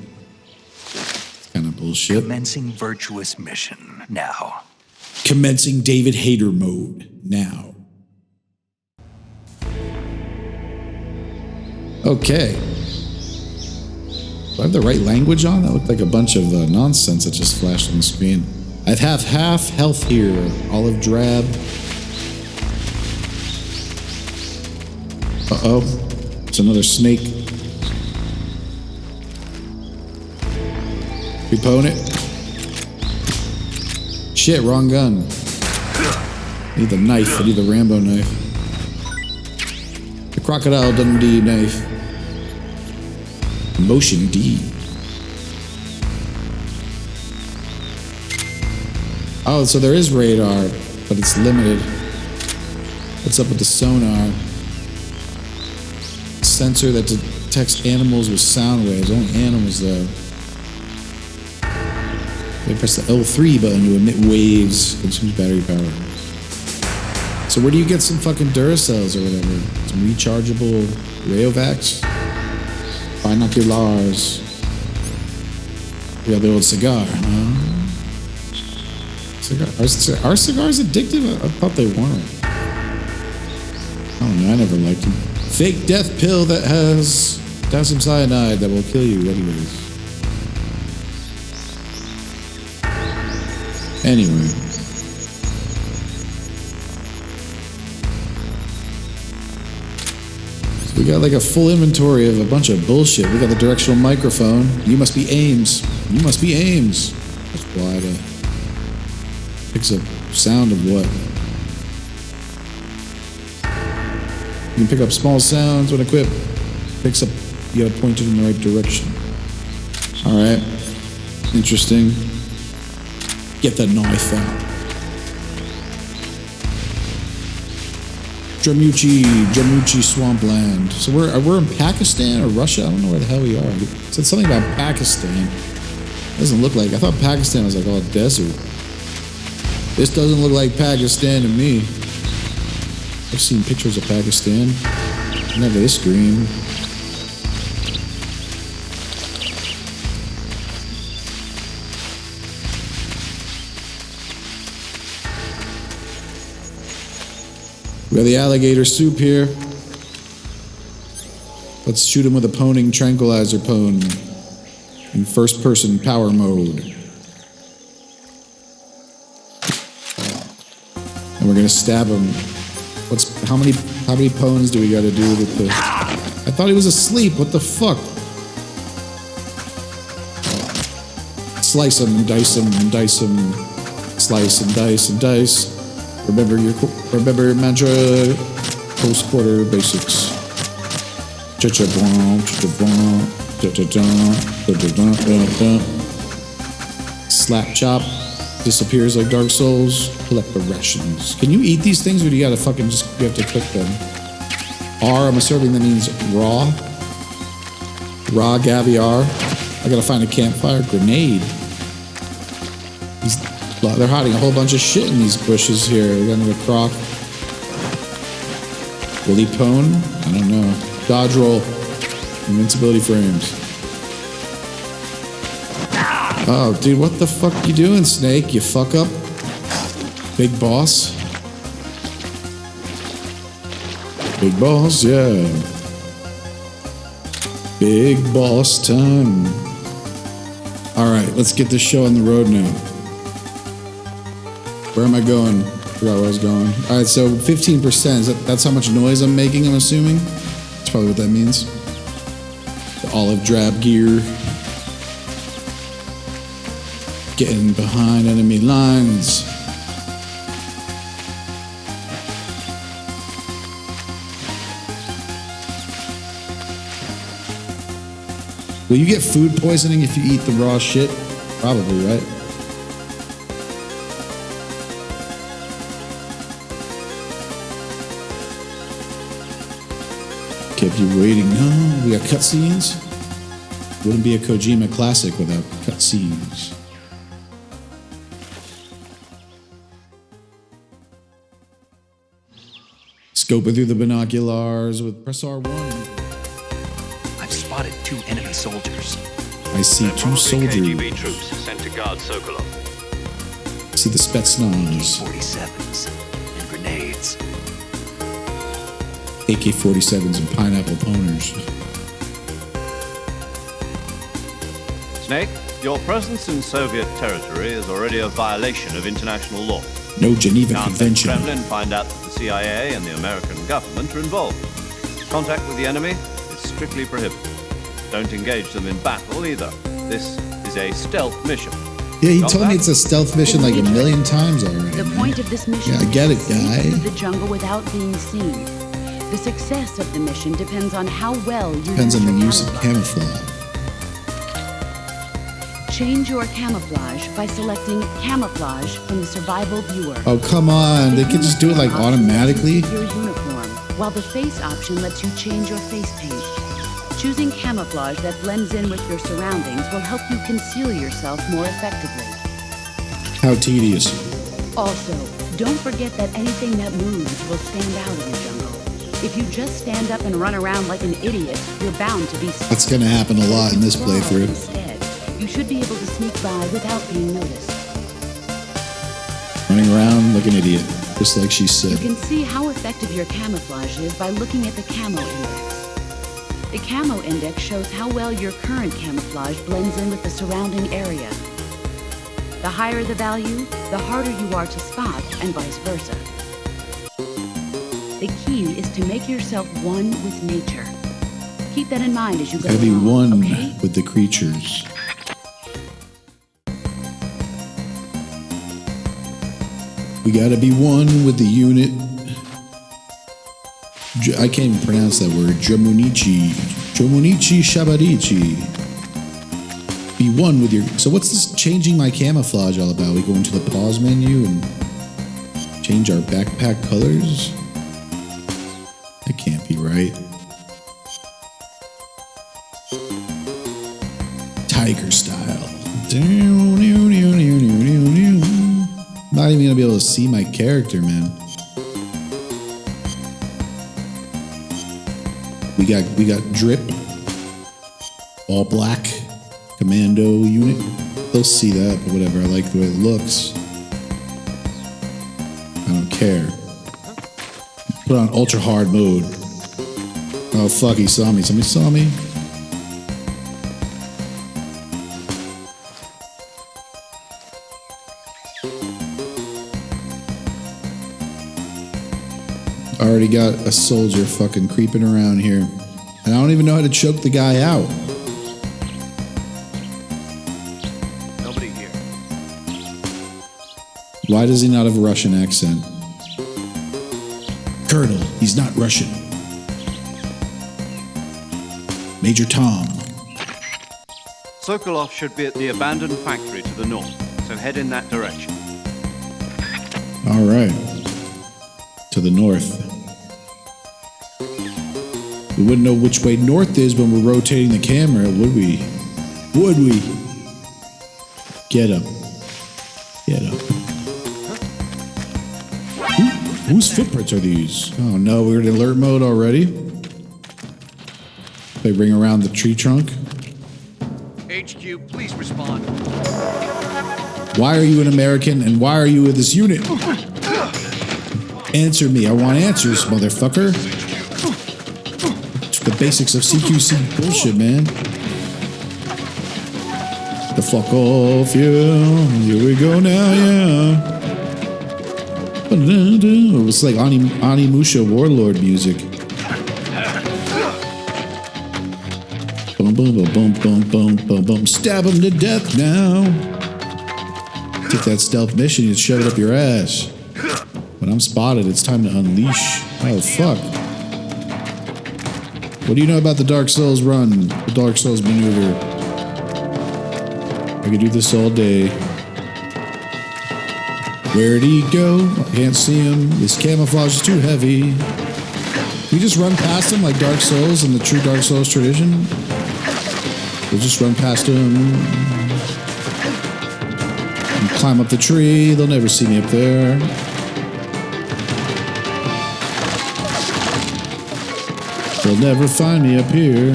It's kind of bullshit. Commencing Virtuous Mission now. Commencing David Hayter mode now. Okay. Do I have the right language on? That looked like a bunch of nonsense that just flashed on the screen. I have half health here. Olive drab. Uh-oh. It's another snake. We pwn it. Shit, wrong gun. I need the knife. I need the Rambo knife. The Crocodile Dundee knife. Motion D. Oh, so there is radar, but it's limited. What's up with the sonar? Sensor that detects animals with sound waves. Only animals, though. They press the L3 button to emit waves. Consumes battery power. So where do you get some fucking Duracells or whatever? Some rechargeable Rayovacs? Binoculars. We got the old cigar, huh? Are cigars addictive? I thought they weren't. I don't know, I never liked them. Fake death pill that has potassium cyanide that will kill you anyways. Anyway. So we got like a full inventory of a bunch of bullshit. We got the directional microphone. You must be Ames. You must be Ames. That's why it picks up sound of what? You can pick up small sounds when equipped. Picks up, you gotta point it in the right direction. Alright. Interesting. Get the knife out. Dramuchi swampland. So we're in Pakistan or Russia? I don't know where the hell we are. It said something about Pakistan. Doesn't look like. I thought Pakistan was like all desert. This doesn't look like Pakistan to me. I've seen pictures of Pakistan. Never this green. We got the alligator soup here. Let's shoot him with a poning tranquilizer pwn in first person power mode. And we're gonna stab him. How many pwns do we gotta do with the... I thought he was asleep, what the fuck? Slice him and dice him and dice him. Slice and dice and dice. Remember your mantra, post-quarter basics. Slap chop. Disappears like Dark Souls. Collect the rations. Can you eat these things or do you gotta fucking you have to cook them? R, I'm assuming that means raw. Raw caviar. I gotta find a campfire. Grenade. They're hiding a whole bunch of shit in these bushes here. We got another croc. Will he pwn? I don't know. Dodge roll. Invincibility frames. Oh, dude, what the fuck you doing, Snake? You fuck up? Big boss? Big boss, yeah. Big boss time. Alright, let's get this show on the road now. Where am I going? Forgot where I was going. Alright, so 15%. That's how much noise I'm making, I'm assuming? That's probably what that means. The olive drab gear. Getting behind enemy lines. Will you get food poisoning if you eat the raw shit? Probably, right? Kept you waiting. No, we got cutscenes. Wouldn't be a Kojima classic without cutscenes. Scoping through the binoculars with press R1. I've spotted 2 enemy soldiers. I see 2 soldiers. KGB troops sent to guard Sokolov. I see the Spetsnaz. 47s and grenades. AK-47s and pineapple poners. Snake, your presence in Soviet territory is already a violation of international law. No Geneva Can't let Convention. Kremlin find out that the CIA and the American government are involved. Contact with the enemy is strictly prohibited. Don't engage them in battle either. This is a stealth mission. Yeah, he Got told me that? it's a stealth mission like a million times already. The man. point of this mission Yeah, I get it, is to sneak guy. through the jungle without being seen. The success of the mission depends on how well you Depends on the your use of camouflage. Change your camouflage by selecting camouflage from the survival viewer. Oh, come on. They could just do it like automatically. Your uniform, while the face option lets you change your face paint. Choosing camouflage that blends in with your surroundings will help you conceal yourself more effectively. How tedious. Also, don't forget that anything that moves will stand out in the jungle. If you just stand up and run around like an idiot, you're bound to be spotted. That's going to happen a lot in this playthrough. Instead, you should be able to sneak by without being noticed. Running around like an idiot, just like she You said. can see how effective your camouflage is by looking at the camo index. The camo index shows how well your current camouflage blends in with the surrounding area. The higher the value, the harder you are to spot, and vice versa. The key is to make yourself one with nature. Keep that in mind as you go Gotta be along, one okay? with the creatures. We gotta be one with the unit. I can't even pronounce that word. Jomunichi. Jomunichi Shabarichi. Be one with your... So what's this changing my camouflage all about? We go into the pause menu and change our backpack colors? That can't be right. Tiger style. Not even gonna be able to see my character, man. We got drip, all black, commando unit. They'll see that, but whatever. I like the way it looks. I don't care. Put on ultra hard mode. Oh fuck, he saw me. Somebody saw me. Already got a soldier fucking creeping around here. And I don't even know how to choke the guy out. Nobody here. Why does he not have a Russian accent? Colonel, he's not Russian. Major Tom. Sokolov should be at the abandoned factory to the north, so head in that direction. All right. To the north. We wouldn't know which way north is when we're rotating the camera, would we? Would we? Get up. Get up. Whose footprints are these? Oh no, we're in alert mode already. They ring around the tree trunk. HQ, please respond. Why are you an American and why are you with this unit? Answer me. I want answers, motherfucker. It's the basics of CQC bullshit, man. The fuck off, yeah. Here we go now, yeah. It's like Animusha Warlord music. Boom, boom, boom, boom, boom, boom, boom, boom. Stab him to death now. Take that stealth mission, you shove it up your ass. When I'm spotted, it's time to unleash. Oh, fuck. What do you know about the Dark Souls run? The Dark Souls maneuver? I could do this all day. Where'd he go? I can't see him. This camouflage is too heavy. We just run past him like Dark Souls in the true Dark Souls tradition? We'll just run past them. And climb up the tree. They'll never see me up there. They'll never find me up here.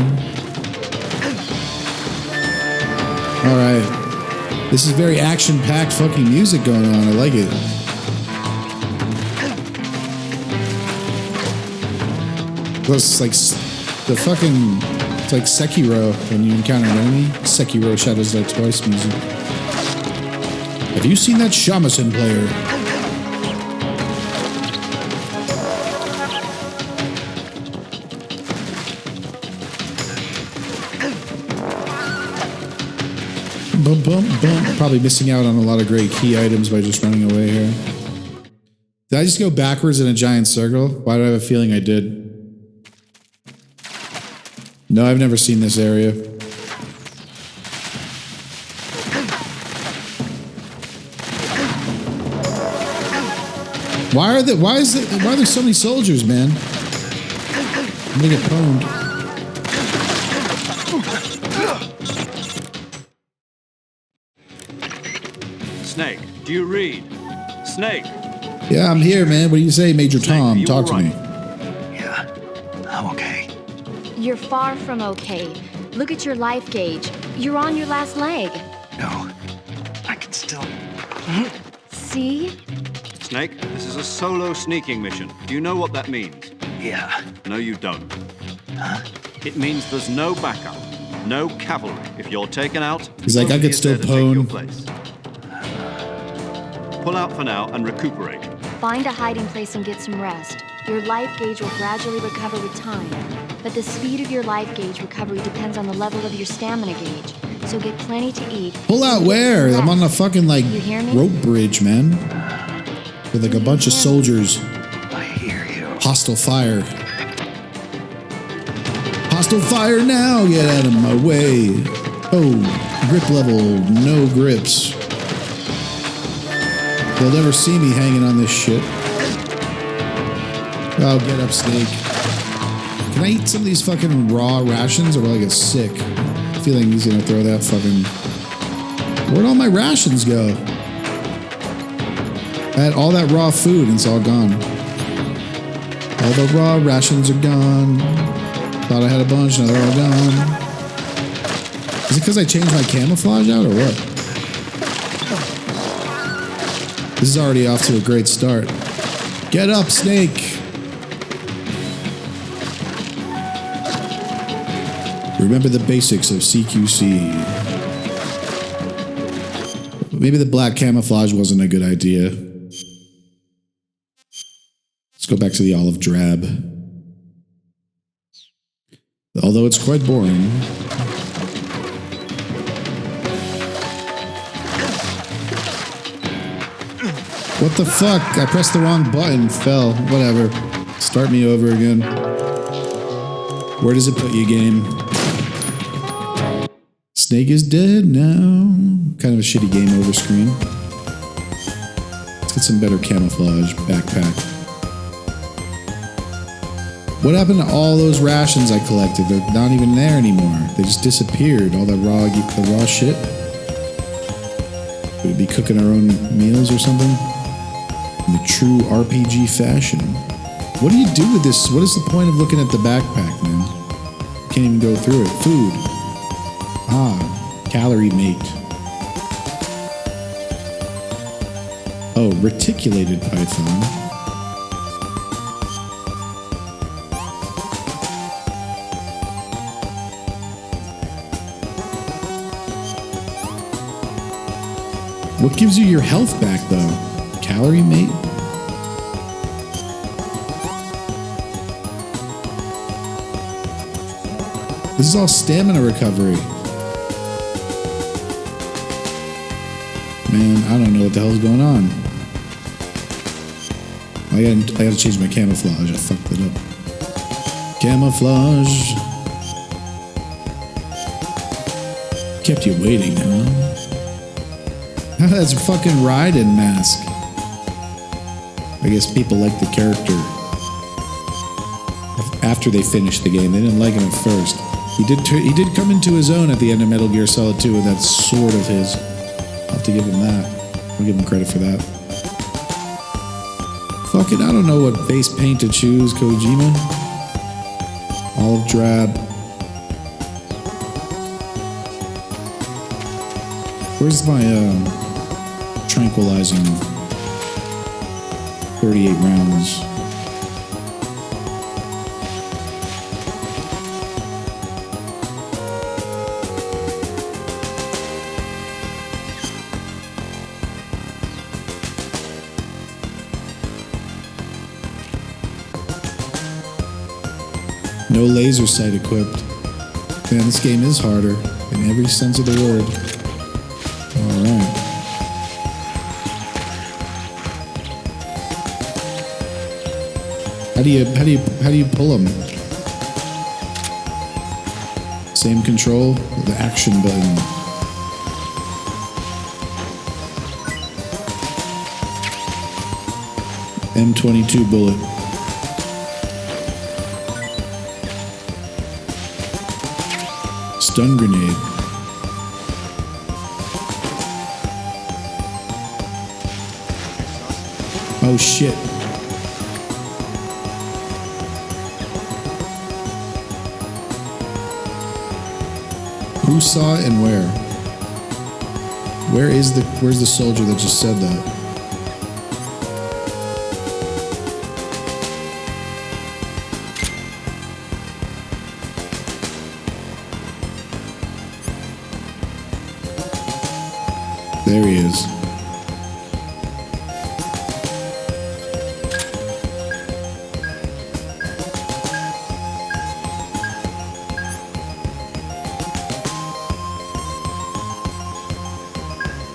Alright. This is very action-packed fucking music going on. I like it. It's like the fucking... It's like Sekiro when you encounter an enemy. Sekiro Shadows Die Twice music. Have you seen that shamisen player? Bum, bum, bum. Probably missing out on a lot of great key items by just running away here. Did I just go backwards in a giant circle? Why do I have a feeling I did? No, I've never seen this area. Why are there so many soldiers, man? I'm gonna get pwned. Snake, do you read? Snake! Yeah, I'm here, man. What do you say, Major Tom? Snake, Talk to me. Yeah, I'm okay. You're far from okay. Look at your life gauge. You're on your last leg. No, I can still... See? Snake, this is a solo sneaking mission. Do you know what that means? Yeah. No, you don't. Huh? It means there's no backup, no cavalry. If you're taken out, He's like, I nobody could is still there to take your pwn. place. Pull out for now and recuperate. Find a hiding place and get some rest. Your life gauge will gradually recover with time. But the speed of your life gauge recovery depends on the level of your stamina gauge. So get plenty to eat. Pull out where? I'm on a fucking, like, You hear me? rope bridge, man. With, like, a bunch of soldiers. I hear you. Hostile fire. Hostile fire now! Get out of my way. Oh, grip level, no grips. They'll never see me hanging on this shit. Oh, get up, Snake. Can I eat some of these fucking raw rations or will I get sick? Feeling he's gonna throw that fucking... Where'd all my rations go? I had all that raw food and it's all gone. All the raw rations are gone. Thought I had a bunch, now they're all gone. Is it because I changed my camouflage out or what? This is already off to a great start. Get up, Snake! Remember the basics of CQC. Maybe the black camouflage wasn't a good idea. Let's go back to the olive drab. Although it's quite boring. What the fuck? I pressed the wrong button. Fell. Whatever. Start me over again. Where does it put you, game? Snake is dead now. Kind of a shitty game over screen. Let's get some better camouflage. Backpack. What happened to all those rations I collected? They're not even there anymore. They just disappeared. All that raw shit. Would we be cooking our own meals or something? In the true RPG fashion. What do you do with this? What is the point of looking at the backpack, man? Can't even go through it. Food. Ah, calorie mate. Oh, reticulated python. What gives you your health back, though? Calorie mate? This is all stamina recovery. Man, I don't know what the hell's going on. I gotta change my camouflage. I fucked it up. Camouflage. Kept you waiting, huh? That's a fucking Raiden mask. I guess people like the character after they finished the game. They didn't like him at first. He did come into his own at the end of Metal Gear Solid 2 with that sword of his. I'll have to give him that. I'll give him credit for that. Fuck it, I don't know what face paint to choose, Kojima. Olive drab. Where's my tranquilizing 38 rounds? No laser sight equipped. Man, this game is harder in every sense of the word. All right. How do you pull them? Same control, the action button. M22 bullet. Stun grenade. Oh shit. Who saw it and where? Where's the soldier that just said that? There he is.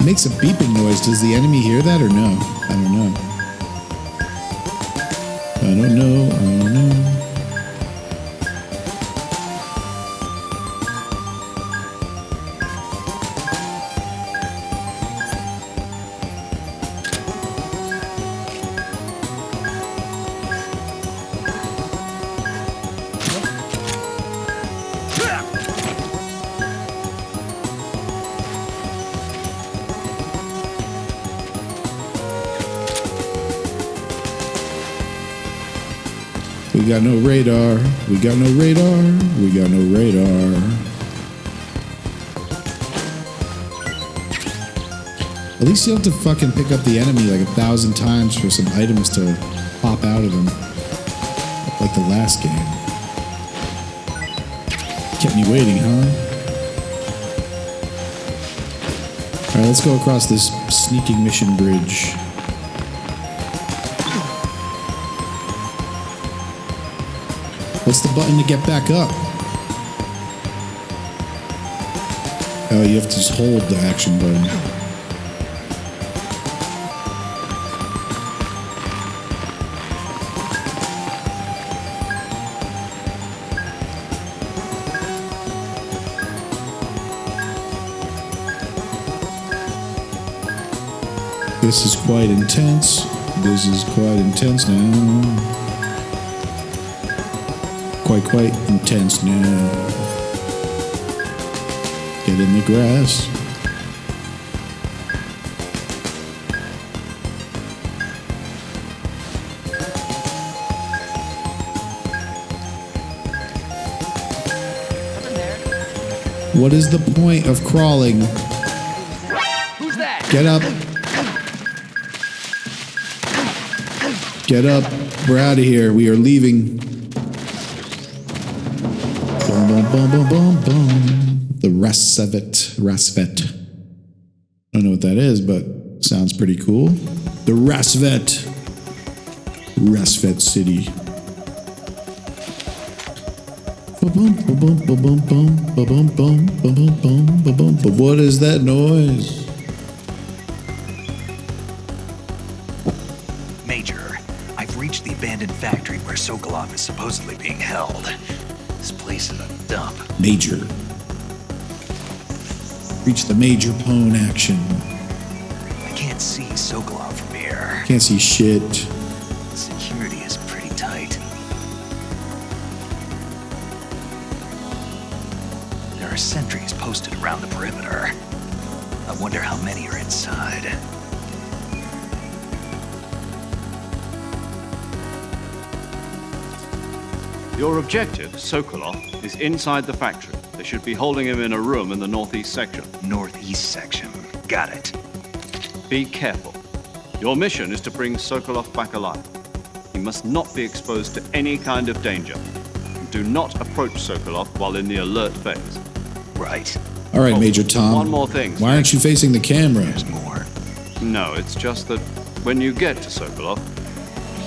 Makes a beeping noise. Does the enemy hear that or no? I don't know. I don't know. I don't know. We got no radar. We got no radar. We got no radar. At least you don't have to fucking pick up the enemy like 1,000 times for some items to pop out of them. Like the last game. Kept me waiting, huh? Alright, let's go across this sneaking mission bridge. What's the button to get back up? Oh, you have to just hold the action button. This is quite intense. This is quite intense now. Quite intense now. Get in the grass. What is the point of crawling? Who's that? Get up. Get up. We're out of here. We are leaving. Boom, boom, boom, boom, boom, boom. The Rasvet. I don't know what that is, but sounds pretty cool. The Rasvet City. What is that noise? Major, I've reached the abandoned factory where Sokolov is supposedly being held. This place is a dump. Major. Reach the major Pwned action. I can't see Sokolov from here. Can't see shit. Security is pretty tight. posted around the perimeter. I wonder how many are inside. Your objective, Sokolov, is inside the factory. They should be holding him in a room in the northeast section. Northeast section. Got it. Be careful. Your mission is to bring Sokolov back alive. He must not be exposed to any kind of danger. Do not approach Sokolov while in the alert phase. Right. All right, Major Tom. One more thing. Why aren't you facing the camera? There's more. No, it's just that when you get to Sokolov,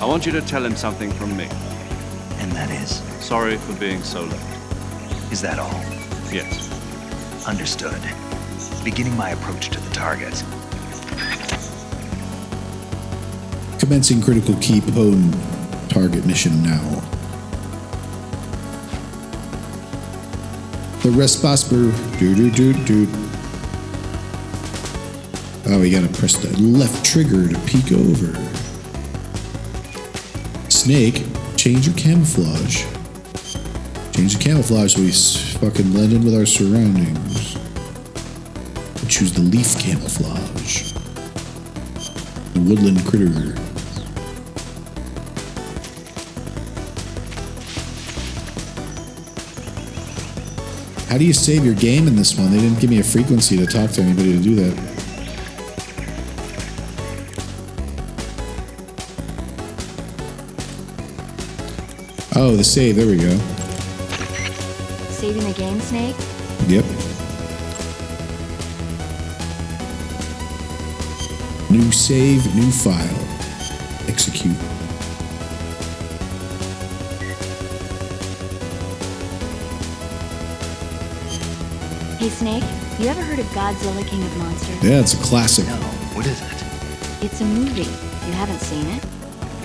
I want you to tell him something from me. And that is? Sorry for being so late. Is that all? Yes. Understood. Beginning my approach to the target. Commencing critical key Pwned target mission now. The Respasper. Oh, we gotta press the left trigger to peek over. Snake, change your camouflage. Change the camouflage so we fucking blend in with our surroundings. We'll choose the leaf camouflage. The woodland critter. How do you save your game in this one? They didn't give me a frequency to talk to anybody to do that. Oh, the save. There we go. Saving the game, Snake? Yep. New save, new file. Execute. Hey, Snake, you ever heard of Godzilla King of Monsters? Yeah, it's a classic. No, what is it? It's a movie. You haven't seen it?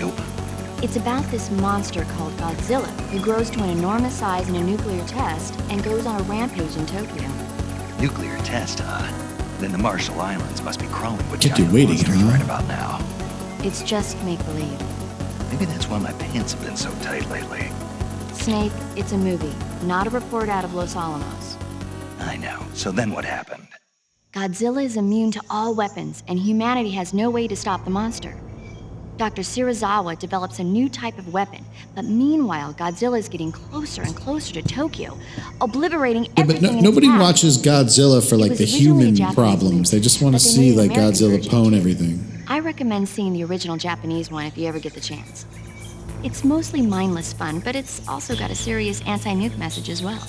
Nope. It's about this monster called Godzilla who grows to an enormous size in a nuclear test and goes on a rampage in Tokyo. Nuclear test, huh? Then the Marshall Islands must be crawling with Kept you giant waiting, monsters huh? right about now. It's just make-believe. Maybe that's why my pants have been so tight lately. Snake, it's a movie, not a report out of Los Alamos. I know. So then what happened? Godzilla is immune to all weapons, and humanity has no way to stop the monster. Dr. Shirazawa develops a new type of weapon, but meanwhile, Godzilla is getting closer and closer to Tokyo, obliterating Yeah, but everything in nobody its path. watches Godzilla for It like was the originally a human Japanese problems. movie, They just want to but they see made an like American Godzilla version pwn too. everything. I recommend seeing the original Japanese one if you ever get the chance. It's mostly mindless fun, but it's also got a serious anti-nuke message as well.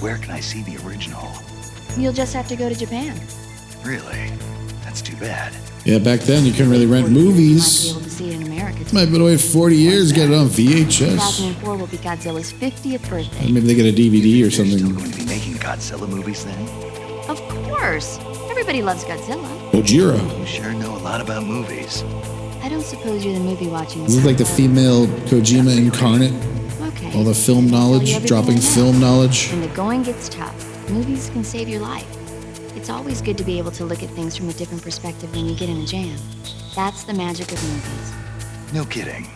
Where can I see the original? You'll just have to go to Japan. Really? That's too bad. Yeah, back then you couldn't really rent You might be movies. able to see it in America too. Might have been wait 40 years, get it on VHS. 2004 will be Godzilla's 50th birthday. Maybe they get a DVD or They're still something. going to be making Godzilla movies then? Of course. Everybody loves Godzilla. Gojira. You sure know a lot about movies. I don't suppose you're the movie watching. This is like the female Kojima incarnate. Okay. All the film Tell you knowledge, everything dropping I know. film knowledge. When the going gets tough, movies can save your life. It's always good to be able to look at things from a different perspective when you get in a jam. That's the magic of movies. No kidding.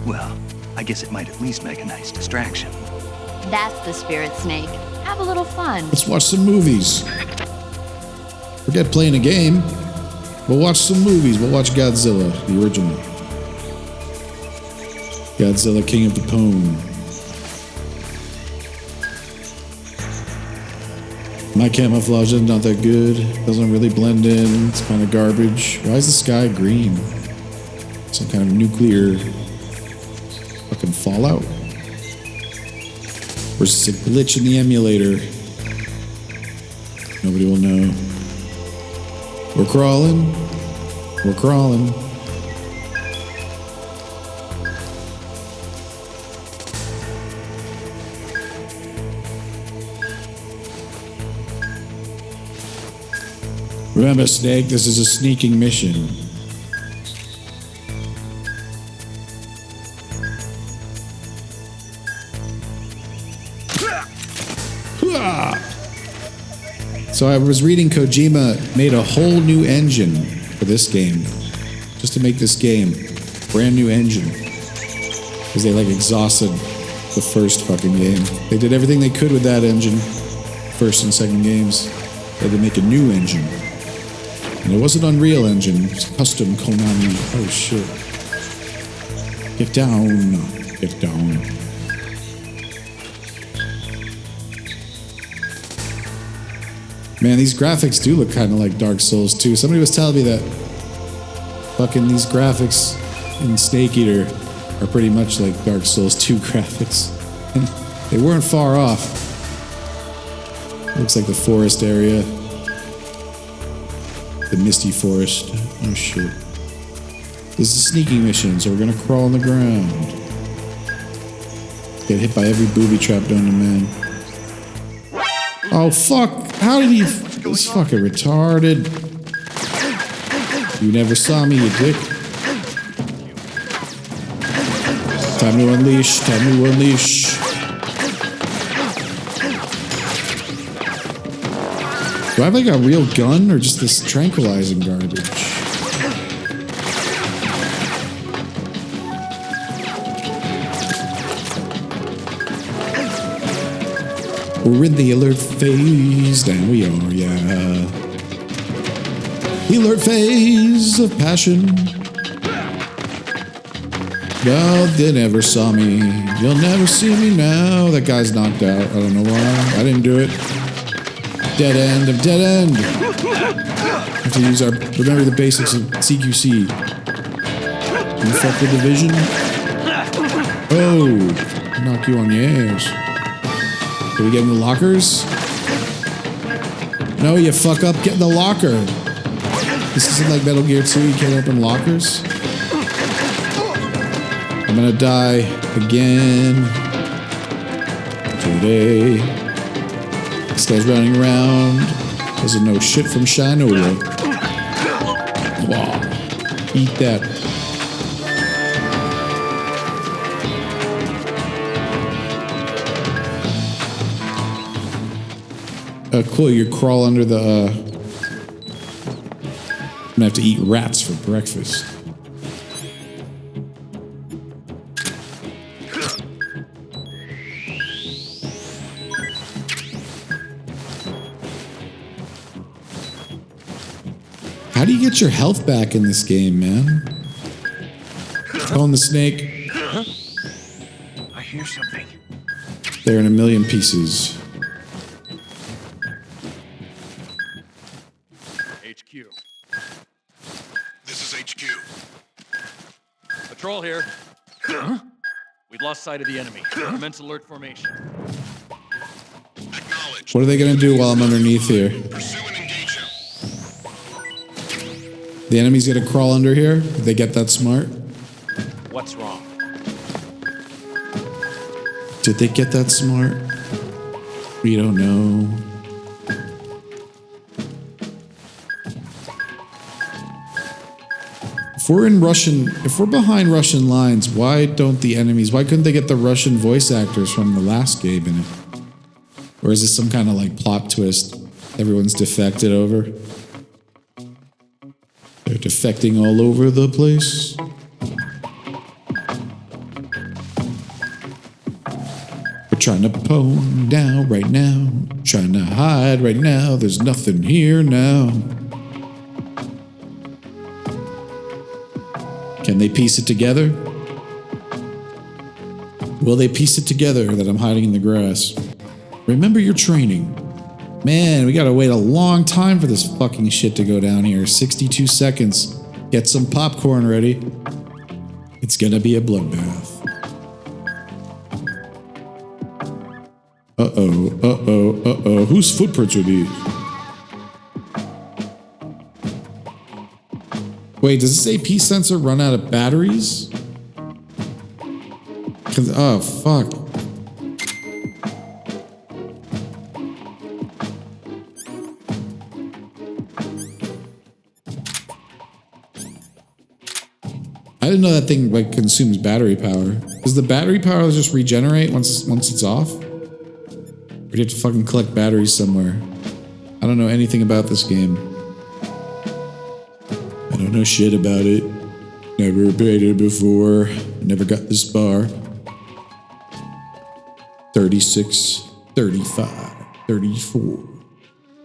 Well, I guess it might at least make a nice distraction. That's the spirit, Snake. Have a little fun. Let's watch some movies. Forget playing a game. We'll watch some movies. We'll watch Godzilla, the original. Godzilla, King of the Pwn. My camouflage is not that good. Doesn't really blend in. It's kind of garbage. Why is the sky green? Some kind of nuclear fucking fallout? Or is this a glitch in the emulator? Nobody will know. We're crawling. We're crawling. Remember, Snake, this is a sneaking mission. So I was reading Kojima made a whole new engine for this game. Just to make this game. Brand new engine. Because they like exhausted the first fucking game. They did everything they could with that engine. first and second games. They had to make a new engine. And it wasn't Unreal Engine, it was custom Konami. Oh shit. Get down. Get down. Man, these graphics do look kind of like Dark Souls 2. Somebody was telling me that fucking these graphics in Snake Eater are pretty much like Dark Souls 2 graphics. And they weren't far off. Looks like the forest area. The misty forest. Oh shit. This is a sneaking mission, so we're gonna crawl on the ground. Get hit by every booby trap known to man. Oh fuck! How did he? This fucking retarded. You never saw me, you dick. Time to unleash. Time to unleash. Do I have like a real gun or just this tranquilizing garbage? We're in the alert phase, now we are, yeah. The alert phase of passion. Well, they never saw me. You'll never see me now. That guy's knocked out. I don't know why. I didn't do it. Dead end of dead end. Have to use our, remember the basics of CQC. Infected division. Oh, knock you on the ass. Can we get in the lockers? No, you fuck up, get in the locker. This isn't like Metal Gear 2, you can't open lockers. I'm gonna die again today. This guy's running around. Doesn't know shit from Shinola. Wow. Eat that. Cool, you crawl under the, I'm gonna have to eat rats for breakfast. How do you get your health back in this game, man? Own the snake. I hear something. They're in a million pieces. HQ. This is HQ. Patrol here. We've lost sight of the enemy. Commence alert formation. Acknowledge. What are they gonna do while I'm underneath here? Pursue and engage him. The enemy's gonna crawl under here? Did they get that smart? What's wrong? Did they get that smart? We don't know. If we're behind Russian lines, why couldn't they get the Russian voice actors from the last game in it? Or is this some kind of like plot twist? Everyone's defected over? They're defecting all over the place. We're trying to pwn down right now. Trying to hide right now. There's nothing here now. Can they piece it together? Will they piece it together that I'm hiding in the grass? Remember your training. Man, we gotta wait a long time for this fucking shit to go down here. 62 seconds. Get some popcorn ready. It's gonna be a bloodbath. Uh-oh, uh-oh, uh-oh. Whose footprints are these? Wait, does this AP sensor run out of batteries? Oh, fuck. I didn't know that thing like consumes battery power. Does the battery power just regenerate once it's off? Or do you have to fucking collect batteries somewhere? I don't know anything about this game. I don't know shit about it. Never played it before. Never got this far. 36, 35, 34.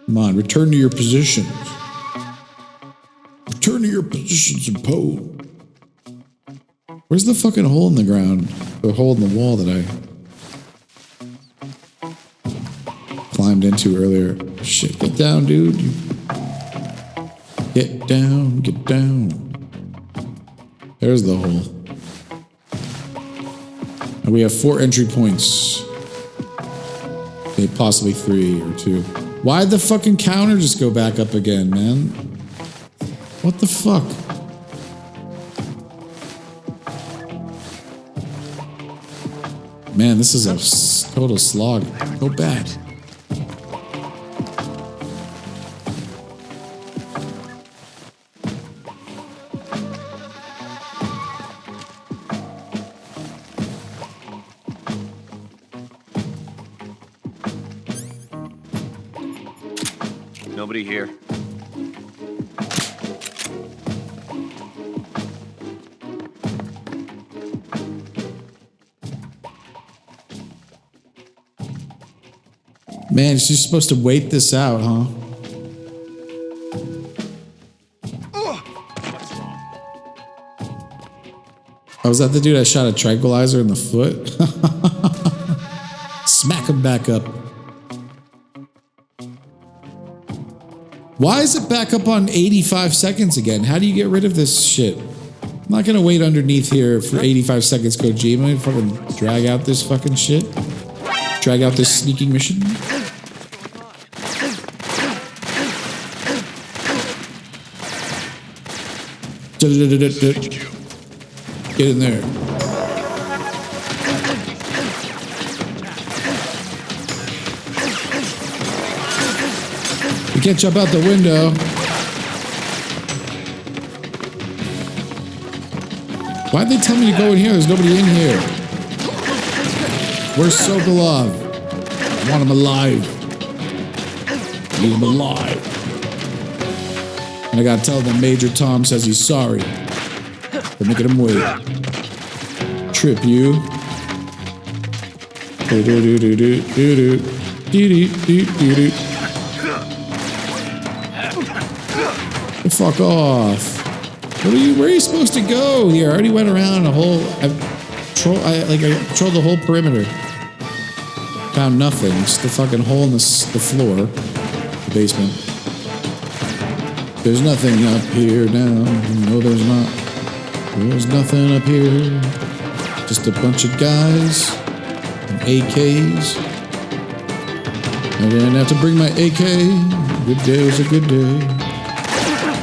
Come on, return to your positions. Return to your positions and pose. Where's the fucking hole in the ground? The hole in the wall that I climbed into earlier. Shit, get down, dude. Get down, get down. There's the hole. And we have 4 entry points. Maybe possibly 3 or 2. Why'd the fucking counter just go back up again, man? What the fuck? Man, this is a total slog. Go back. Nobody here. Man, she's supposed to wait this out, huh? Oh, was that the dude I shot a tranquilizer in the foot? Smack him back up. Why is it back up on 85 seconds again? How do you get rid of this shit? I'm not gonna wait underneath here for 85 seconds, Kojima. Fucking drag out this fucking shit. Drag out this sneaking mission. Get in there. You can't jump out the window. Why'd they tell me to go in here? There's nobody in here. Where's Sokolov? I want him alive. I need him alive. And I gotta tell them Major Tom says he's sorry for making him wait. Trip you. Fuck off. Where are you supposed to go here? I already went around a whole... I controlled the whole perimeter. Found nothing. Just the fucking hole in the floor. The basement. There's nothing up here now. No, there's not. There's nothing up here. Just a bunch of guys. And AKs. I didn't have to bring my AK. Good day was a good day.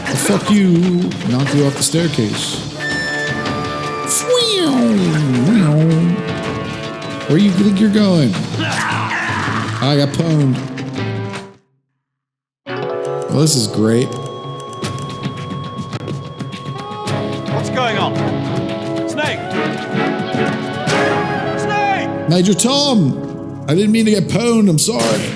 Well, fuck you. Knock you off the staircase. Where you think you're going? I got pwned. Well, this is great. What's going on? Snake! Snake! Major Tom! I didn't mean to get pwned, I'm sorry.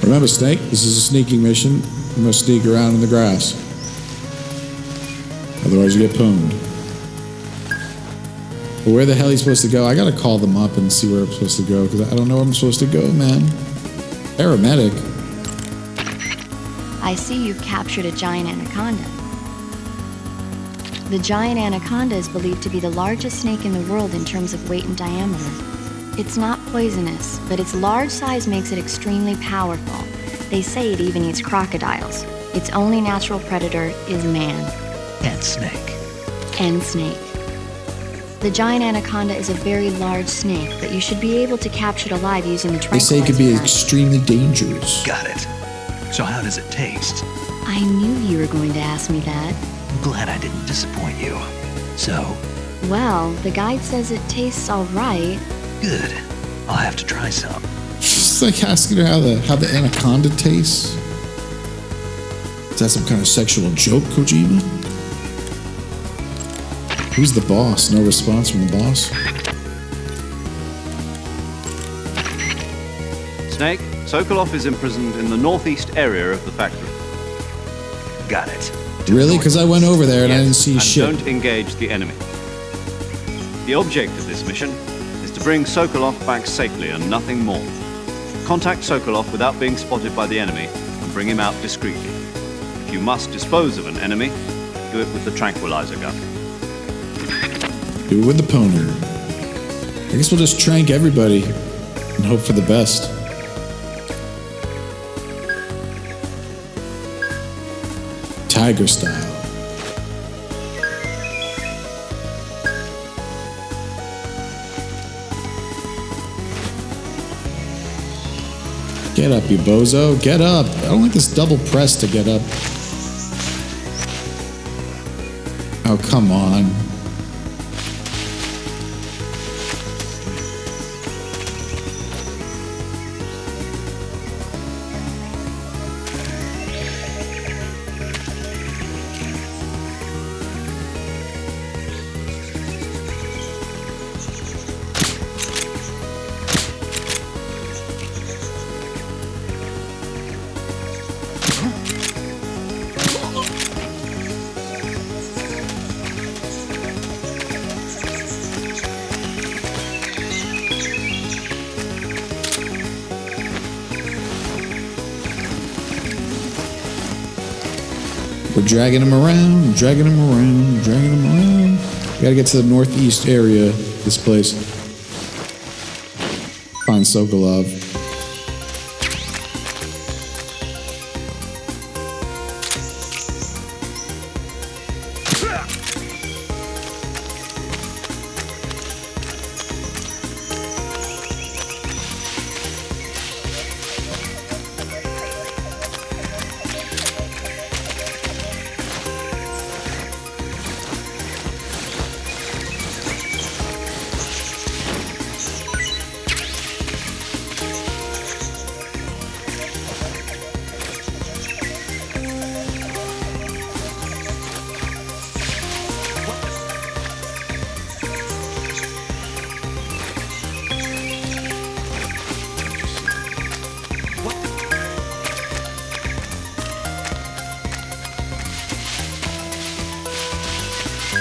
Remember, Snake, this is a sneaking mission. You must sneak around in the grass. Otherwise you get pwned. But where the hell are you supposed to go? I gotta call them up and see where I'm supposed to go, because I don't know where I'm supposed to go, man. Paramedic. I see you've captured a giant anaconda. The giant anaconda is believed to be the largest snake in the world in terms of weight and diameter. It's not poisonous, but its large size makes it extremely powerful. They say it even eats crocodiles. Its only natural predator is man. And snake. And snake. The giant anaconda is a very large snake, but you should be able to capture it alive using the They tranquilizer say it could be gun. extremely dangerous. Got it. So how does it taste? I knew you were going to ask me that. I'm glad I didn't disappoint you. So, Well, the guide says it tastes all right. good. I'll have to try some. It's like asking her how the anaconda tastes. Is that some kind of sexual joke, Kojima? Who's the boss? No response from the boss? Snake, Sokolov is imprisoned in the northeast area of the factory. Got it. Really? Because I went over there and I didn't see and shit. Don't engage the enemy. The object of this mission is to bring Sokolov back safely and nothing more. Contact Sokolov without being spotted by the enemy and bring him out discreetly. If you must dispose of an enemy, do it with the tranquilizer gun. Do it with the Pwned. I guess we'll just trank everybody and hope for the best. Tiger style. Get up, you bozo. Get up. I don't like this double press to get up. Oh, come on. We're dragging him around, dragging him around, dragging him around. We gotta get to the northeast area of this place. Find Sokolov.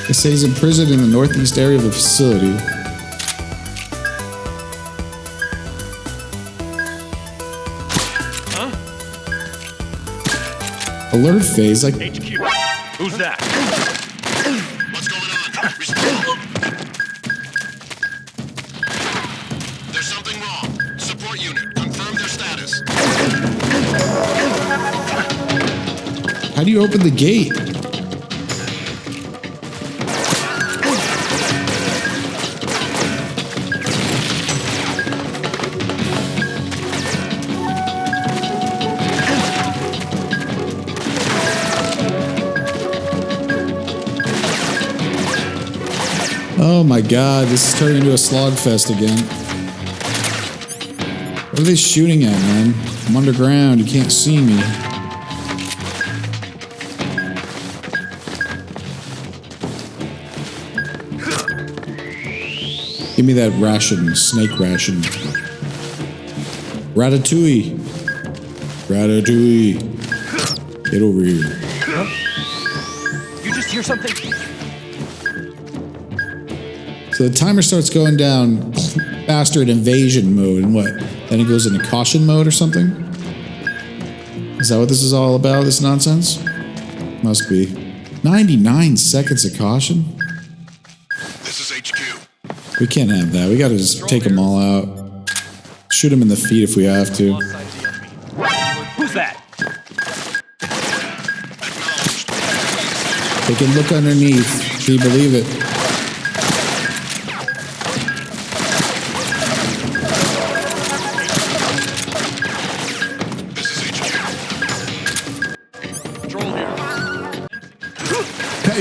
They say he's imprisoned in the northeast area of the facility. Huh? Alert phase, like... HQ. Who's that? What's going on? Respond. There's something wrong. Support unit, confirm their status. How do you open the gate? Oh my god, this is turning into a slogfest again. What are they shooting at, man? I'm underground, you can't see me. Give me that ration, snake ration. Ratatouille. Ratatouille. Get over here. Huh? You just hear something? So the timer starts going down faster in invasion mode, and what? Then it goes into caution mode or something? Is that what this is all about, this nonsense? Must be. 99 seconds of caution? This is HQ. We can't have that. We gotta just take them all out. Shoot them in the feet if we have to. Lost sight of the enemy. Who's that? They can look underneath. Can you believe it?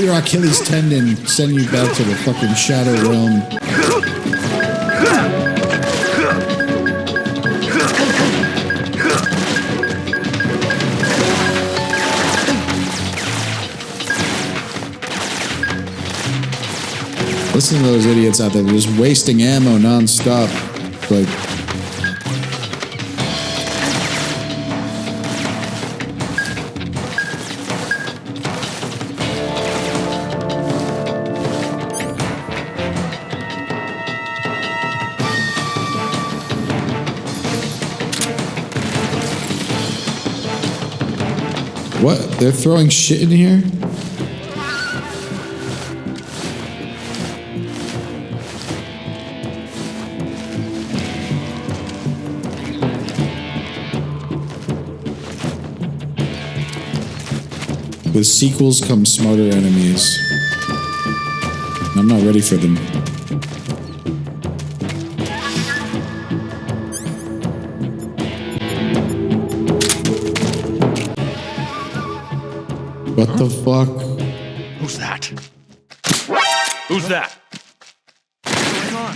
Your Achilles tendon, send you back to the fucking shadow realm. Listen to those idiots out there, they're just wasting ammo non-stop. Like, What? They're throwing shit in here? With sequels come smarter enemies. I'm not ready for them. What the fuck? Who's that? Who's that? What's going on?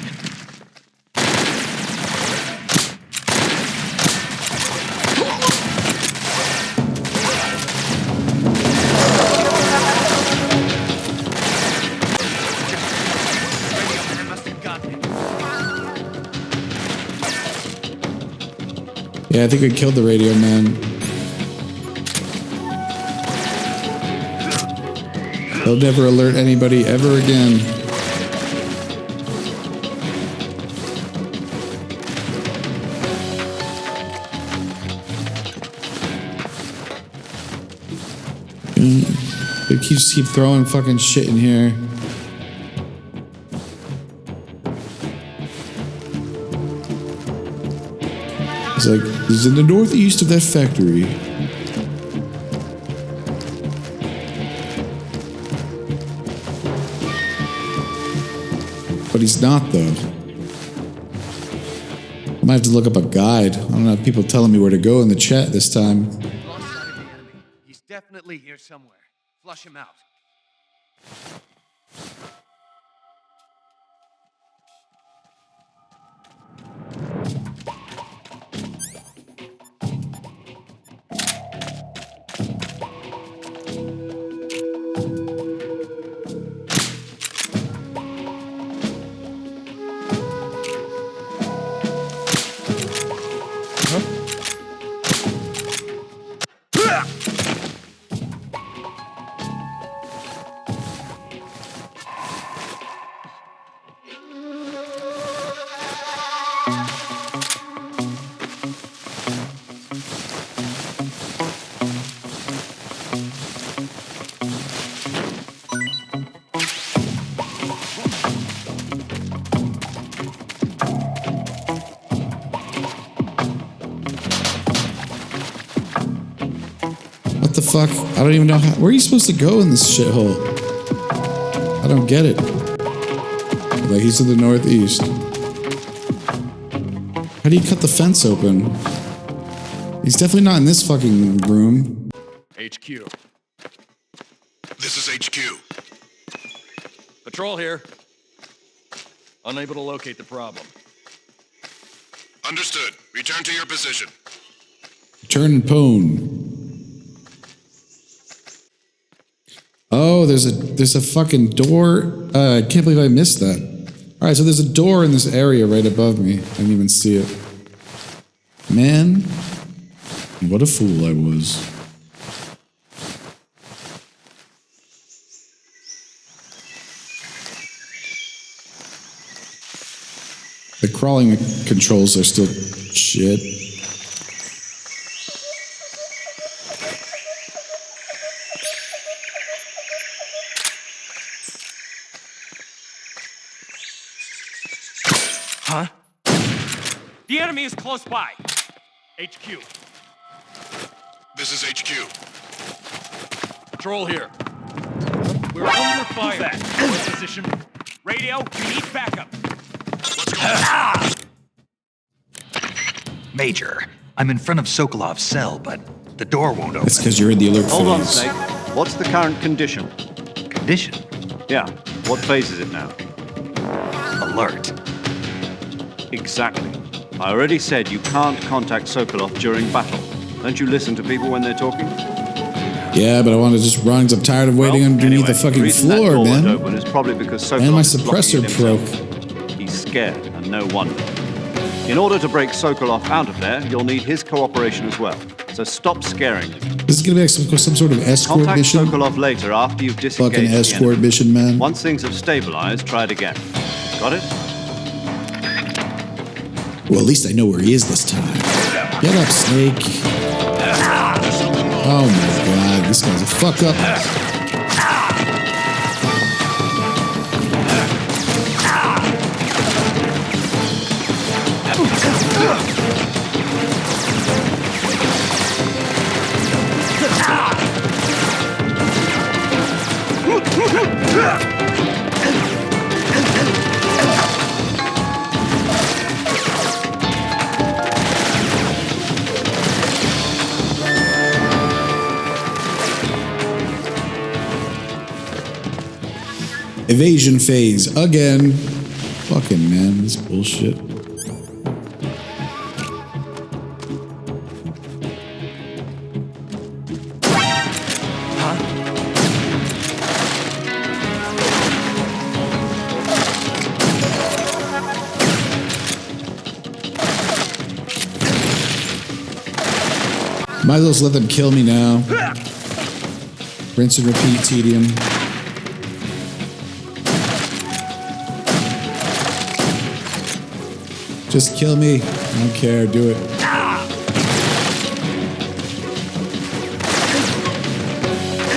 Yeah, I think we killed the radio man. They'll never alert anybody ever again. They keep throwing fucking shit in here. It's like, he's in the northeast of that factory. But he's not, though. I might have to look up a guide. I don't have people telling me where to go in the chat this time. Lost sight of the enemy. He's definitely here somewhere. Flush him out. What the fuck? I don't even know how. Where are you supposed to go in this shithole? I don't get it. Like, he's to the northeast. How do you cut the fence open? He's definitely not in this fucking room. HQ. This is HQ. Patrol here. Unable to locate the problem. Understood. Return to your position. Turn Pwned. Oh, there's a fucking door. I can't believe I missed that. All right, so there's a door in this area right above me. I didn't even see it. Man, what a fool I was. The crawling controls are still shit. Huh? The enemy is close by. HQ. This is HQ. Patrol here. We're under fire. What position? Radio, we need backup. Let's go. Major, I'm in front of Sokolov's cell, but the door won't open. That's because you're in the alert Hold on, phase. Snake. What's the current condition? Condition? Yeah, what phase is it now? Alert. Exactly. I already said you can't contact Sokolov during battle. Don't you listen to people when they're talking? Yeah, but I want to just run because I'm tired of waiting underneath Anyway, the fucking reason that floor, door won't man. open is probably because Sokolov And my is blocking suppressor it broke. himself. He's scared, and no wonder. In order to break Sokolov out of there, you'll need his cooperation as well. So stop scaring him. This is gonna be like some sort of escort Contact mission. Sokolov later after you've disengaged Fucking the escort enemy. mission, man. Once things have stabilized, try it again. Got it? Well, at least I know where he is this time. Get up, Snake. Oh my god. This guy's a fuck up. Evasion phase again. Fucking man, this bullshit. Might as well just let them kill me now. Rinse and repeat tedium. Just kill me. I don't care. Do it.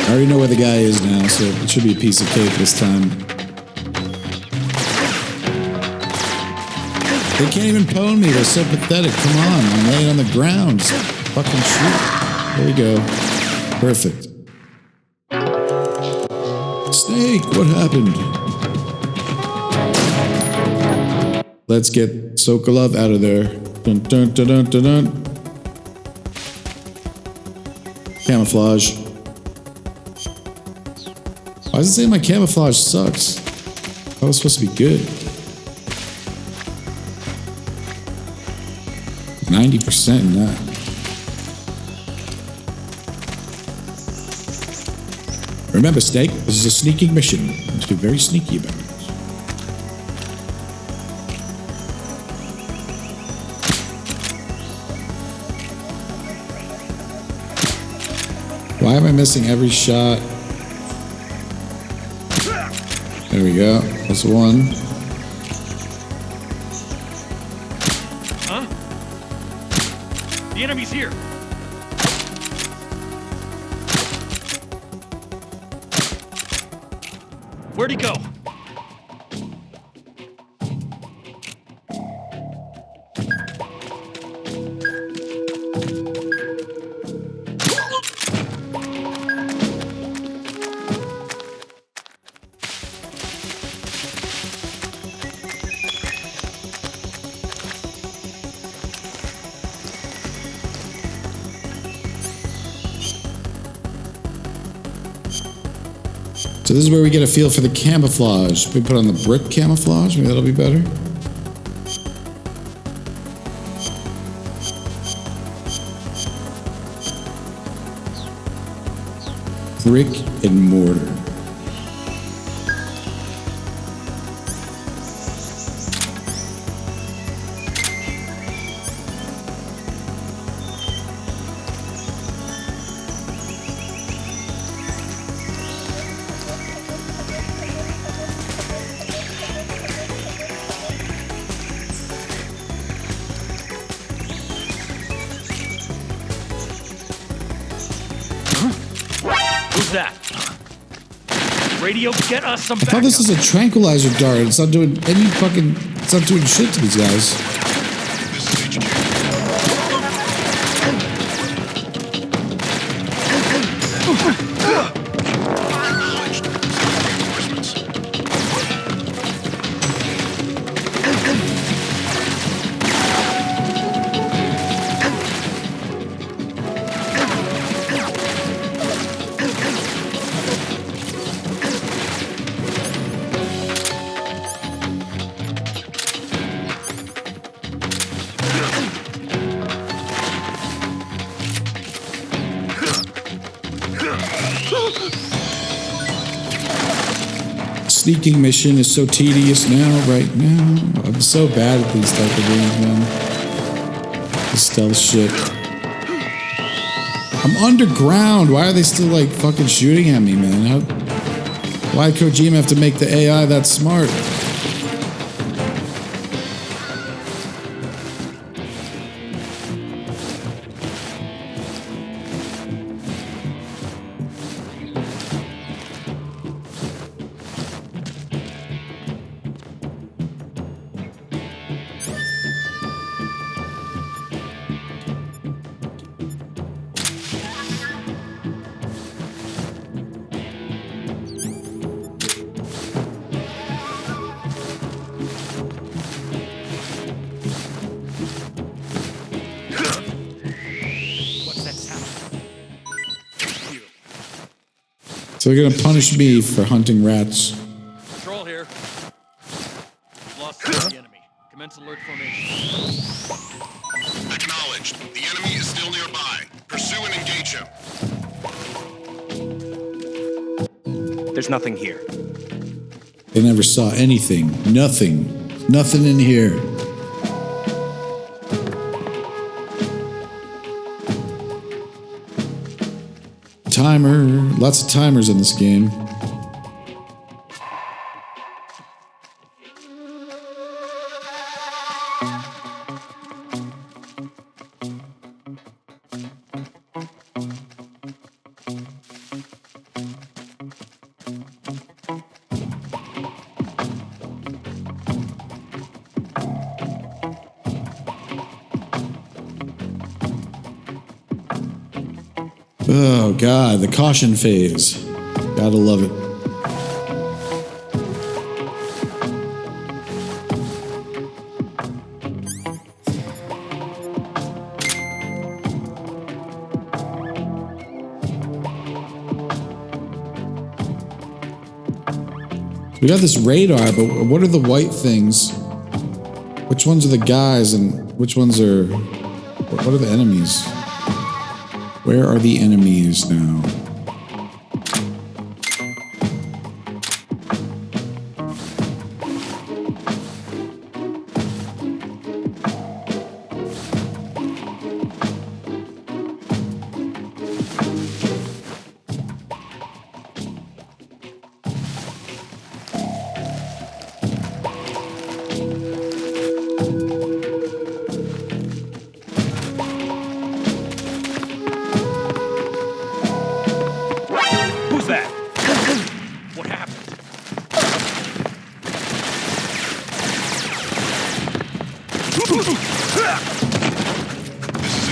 I already know where the guy is now, so it should be a piece of cake this time. They can't even pwn me. They're so pathetic. Come on. I'm laying on the ground. Just fucking shoot. There we go. Perfect. Snake, what happened? Let's get Sokolov out of there. Dun, dun, dun, dun, dun, dun. Camouflage. Why does it say my camouflage sucks? That was supposed to be good. 90% in that. Remember, Snake, this is a sneaking mission. You must be very sneaky about it. Why am I missing every shot? There we go. That's one. Huh? The enemy's here. Where'd he go? So this is where we get a feel for the camouflage. We put on the brick camouflage, maybe that'll be better. Brick and mortar. Who's that? Radio, get us some I thought this was a tranquilizer dart. It's not doing any fucking... It's not doing shit to these guys. This is HQ. Acknowledged. Reinforcements. Sneaking mission is so tedious now, right now. I'm so bad at these type of games, man. The stealth shit. I'm underground. Why are they still like fucking shooting at me, man? Why did Kojima have to make the AI that smart? So they're gonna punish me for hunting rats. Patrol here. We've lost sight of the enemy. Commence alert formation. Acknowledged. The enemy is still nearby. Pursue and engage him. There's nothing here. They never saw anything. Nothing. Nothing in here. Timer. Lots of timers in this game. Oh God, the caution phase. Gotta love it. We got this radar, but what are the white things? Which ones are the guys and which ones are... What are the enemies? Where are the enemies now?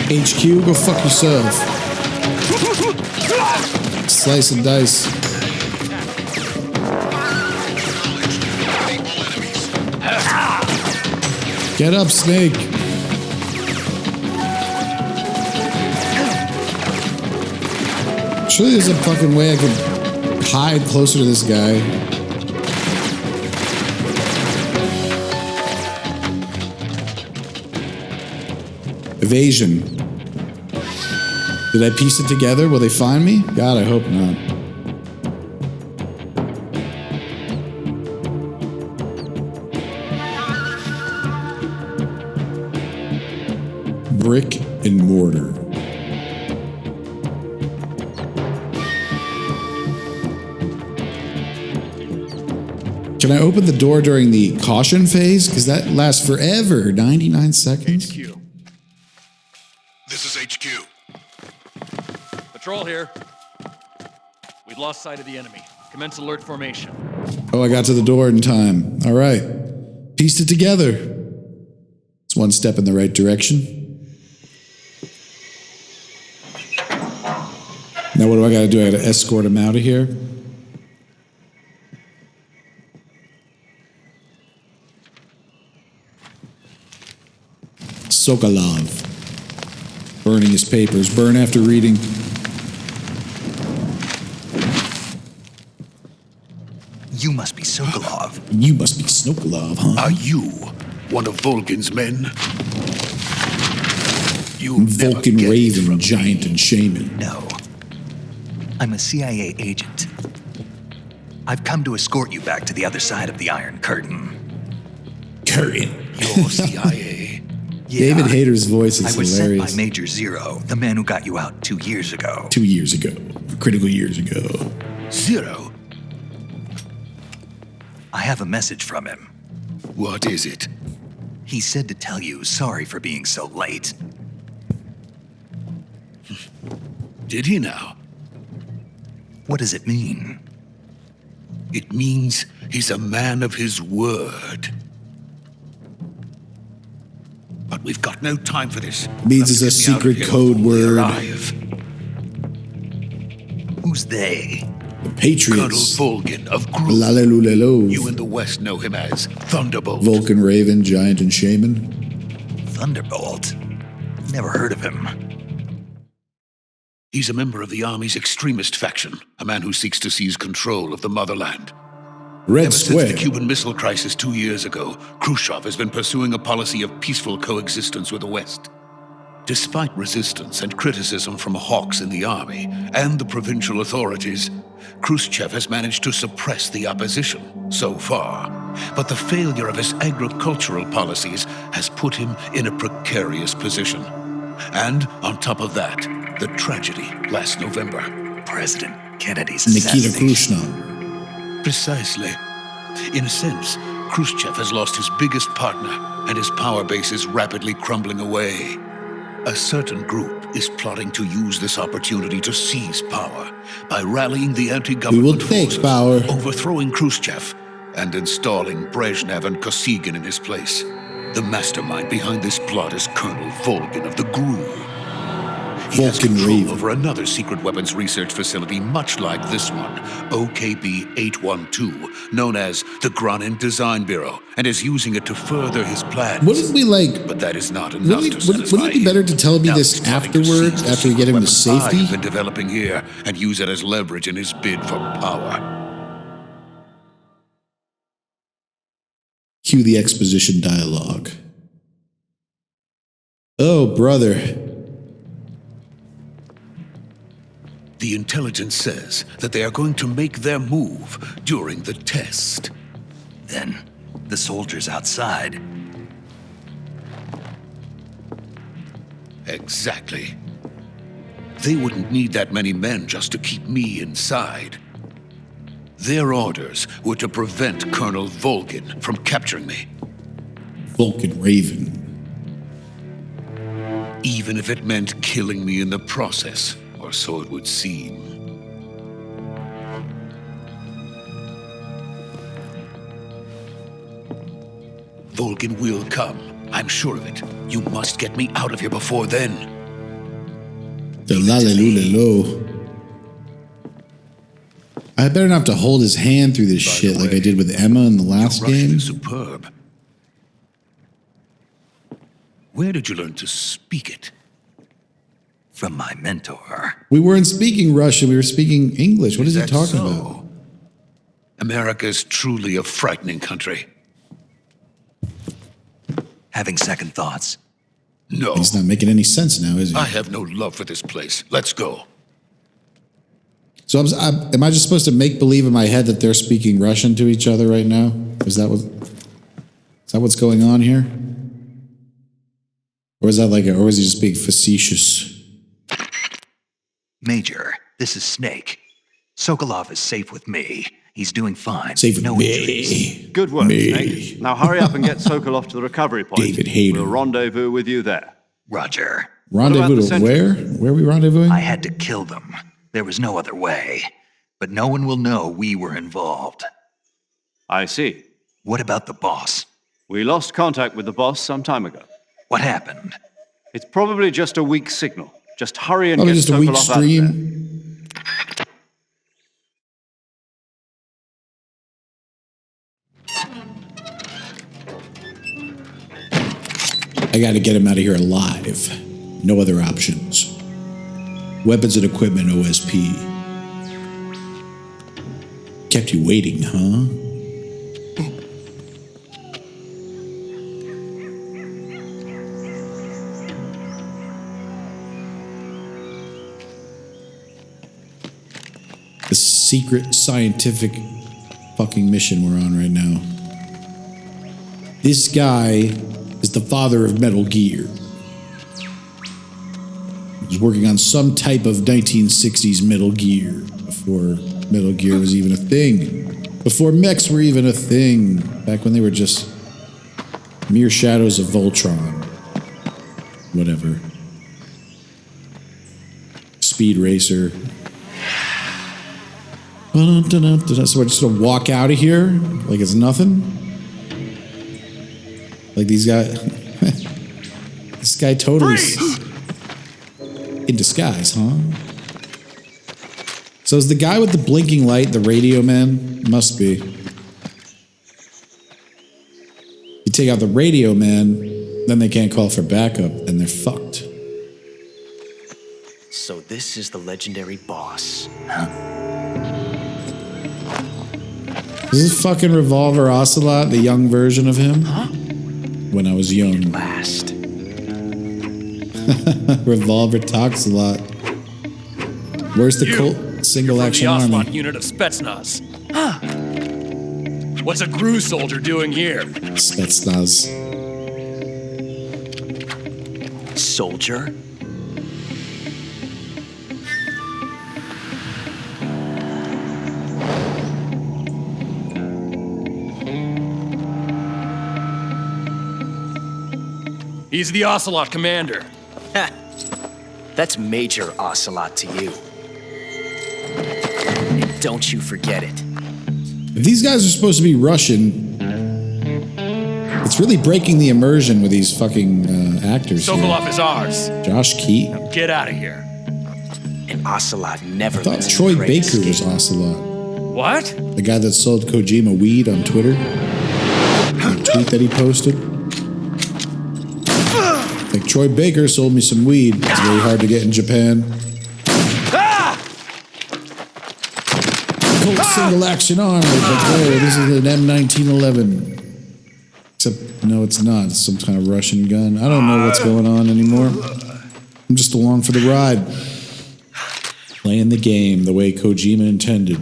HQ, go fuck yourself. Slice and dice. Get up, Snake. Surely there's a fucking way I could hide closer to this guy. Evasion. Did I piece it together? Will they find me? God, I hope not. Brick and mortar. Can I open the door during the caution phase? Because that lasts forever. 99 seconds. HQ. This is HQ. Patrol here. We've lost sight of the enemy. Commence alert formation. Oh, I got to the door in time. All right. Pieced it together. It's one step in the right direction. Now what do I got to do? I got to escort him out of here. Sokolov. Burning his papers. Burn after reading. You must be Sokolov. You must be Sokolov, huh? Are you one of Volkin's men? You Vulcan Raven, Giant, and Shaman. No. I'm a CIA agent. I've come to escort you back to the other side of the Iron Curtain. Curtain. You're CIA. Yeah, David Hayter's voice is I was hilarious. sent by Major Zero, the man who got you out 2 years ago. 2 years ago. Critical years ago. Zero? I have a message from him. What is it? He said to tell you sorry for being so late. Did he now? What does it mean? It means he's a man of his word. But we've got no time for this. Means it's a secret code word. Who's they? The Patriots. Colonel Volkin of Group. Lalelulelo. You in the West know him as Thunderbolt. Vulcan Raven, Giant, and Shaman. Thunderbolt? Never heard of him. He's a member of the Army's extremist faction, a man who seeks to seize control of the motherland. Red Ever Square. since the Cuban Missile Crisis 2 years ago, Khrushchev has been pursuing a policy of peaceful coexistence with the West. Despite resistance and criticism from hawks in the army and the provincial authorities, Khrushchev has managed to suppress the opposition so far. But the failure of his agricultural policies has put him in a precarious position. And on top of that, the tragedy last November. President Kennedy's Nikita assassination. Khrushchev. Precisely. In a sense, Khrushchev has lost his biggest partner, and his power base is rapidly crumbling away. A certain group is plotting to use this opportunity to seize power by rallying the anti-government forces, power, overthrowing Khrushchev, and installing Brezhnev and Kosygin in his place. The mastermind behind this plot is Colonel Volgin of the GRU. He has control over another secret weapons research facility much like this one, OKB-812, known as the Granin Design Bureau, and is using it to further his plans. Wouldn't we like... But that is not enough to satisfy Wouldn't it be better to tell me now this he's plotting to afterwards, seize after we get him to safety? I've been developing here and use it as leverage in his bid for power. Cue the exposition dialogue. Oh, brother. The intelligence says that they are going to make their move during the test. Then, the soldiers outside. Exactly. They wouldn't need that many men just to keep me inside. Their orders were to prevent Colonel Volgin from capturing me. Vulcan Raven. Even if it meant killing me in the process. Or so it would seem. Volgin will come. I'm sure of it. You must get me out of here before then. The la-la-loo-la-lo. I better not have to hold his hand through this shit like I did with Emma in the last game. Superb. Where did you learn to speak it? From my mentor. We weren't speaking Russian, we were speaking English. What is he talking about? America is truly a frightening country. Having second thoughts? No. He's not making any sense now, is he? I have no love for this place. Let's go. So am I just supposed to make believe in my head that they're speaking Russian to each other right now? Is that what's going on here? Or is that or is he just being facetious? Major, this is Snake. Sokolov is safe with me. He's doing fine. Safe with no me. injuries. Good work, Snake. Now hurry up and get Sokolov to the recovery point. David Hayter. We'll rendezvous with you there. Roger. Rendezvous to where? Where are we rendezvousing? I had to kill them. There was no other way. But no one will know we were involved. I see. What about the boss? We lost contact with the boss some time ago. What happened? It's probably just a weak signal. Just hurry and Probably get just a weak Sokolov out stream. I gotta get him out of here alive. No other options. Weapons and equipment OSP. Kept you waiting, huh? The secret scientific fucking mission we're on right now. This guy is the father of Metal Gear. He was working on some type of 1960s Metal Gear before Metal Gear was even a thing. Before mechs were even a thing. Back when they were just mere shadows of Voltron. Whatever. Speed Racer. So we're just gonna walk out of here like it's nothing? Like these guys... This guy totally... In disguise, huh? So is the guy with the blinking light the radio man? Must be. You take out the radio man, then they can't call for backup, and they're fucked. So this is the legendary boss. This is fucking Revolver Ocelot, the young version of him? Huh? When I was young. Last. Revolver talks a lot. Where's the Colt single action the Ocelot army? unit of Spetsnaz. Huh. What's a GRU soldier doing here? Spetsnaz. Soldier? He's the Ocelot commander. Ha! That's Major Ocelot to you. And don't you forget it. If these guys are supposed to be Russian, it's really breaking the immersion with these fucking actors. Sokolov here. is ours. Josh Keat. Now get out of here. And Ocelot never I thought lets Troy prey Baker escape. was Ocelot. What? The guy that sold Kojima weed on Twitter. The tweet that he posted. Like, Troy Baker sold me some weed. It's very hard to get in Japan. Colt single action arm. Like, oh, this is an M1911. Except, no, it's not. It's some kind of Russian gun. I don't know what's going on anymore. I'm just along for the ride. Playing the game the way Kojima intended.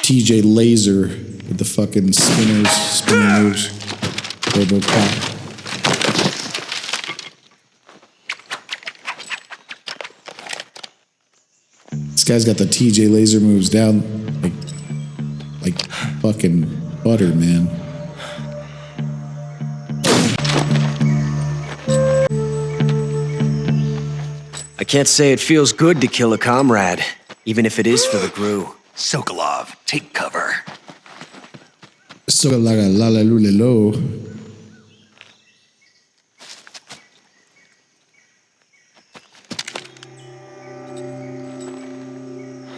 TJ Laser with the fucking spinning moves. RoboCop. This guy's got the TJ Laser moves down like fucking butter, man. I can't say it feels good to kill a comrade, even if it is for the GRU. Sokolov, take cover. So like a la la lo.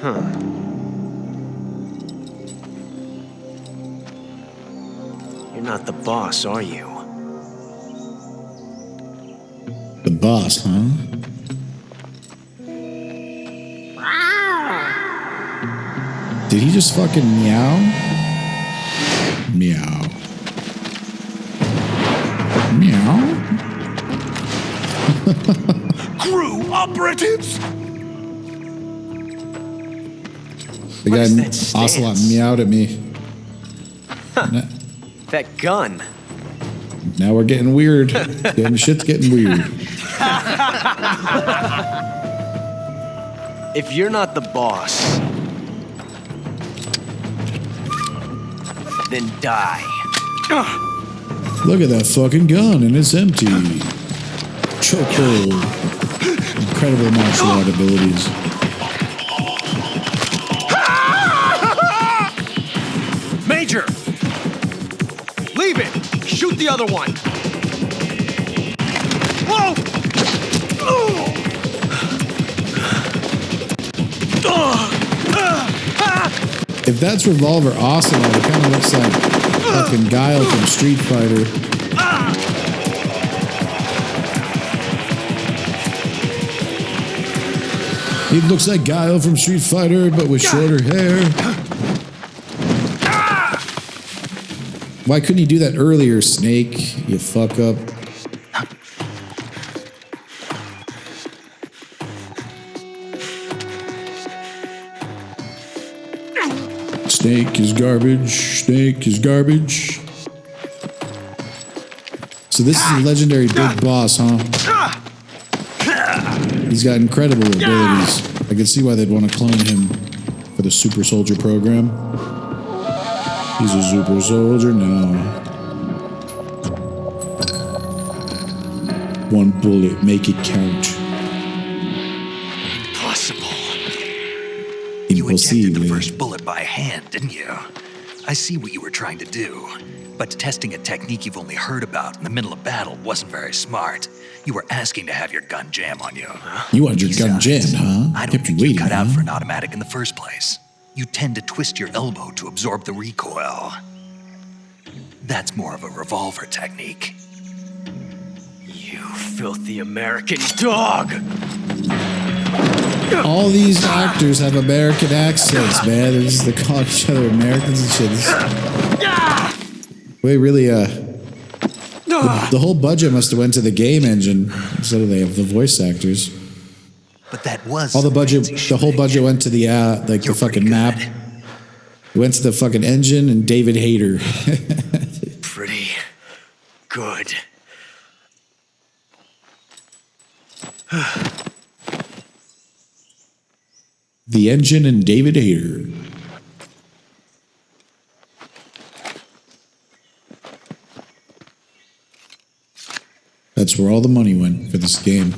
Huh. You're not the boss, are you? The boss, huh? Did he just fucking meow? Meow. Meow. GRU operatives! The What guy is that stance? Ocelot meowed at me. That gun. Now we're getting weird. Shit's getting weird. If you're not the boss, then die. Look at that fucking gun, and it's empty. Chokehold. Incredible martial art abilities. Major! Leave it! Shoot the other one! Whoa! If that's Revolver Ocelot, it kind of looks like fucking Guile from Street Fighter. He looks like Guile from Street Fighter, but with shorter hair. Why couldn't you do that earlier, Snake? You fuck up. Snake is garbage. Snake is garbage. So this is a legendary big boss, huh? He's got incredible abilities. I can see why they'd want to clone him for the Super Soldier program. He's a super soldier now. One bullet, make it count. Impossible. You ejected the first bullet by hand, didn't you? I see what you were trying to do. But testing a technique you've only heard about in the middle of battle wasn't very smart. You were asking to have your gun jam on you. You want your gun jammed, huh? I don't think you cut out for an automatic in the first place. You tend to twist your elbow to absorb the recoil. That's more of a revolver technique. You filthy American dog! All these actors have American accents, man. They call each other Americans and shit. Wait, really, the whole budget must have went to the game engine instead of the voice actors. But that was all the budget. The whole budget went to the like the fucking map. It went to the fucking engine and David Hayter. Pretty good. The engine and David Hayter. That's where all the money went for this game.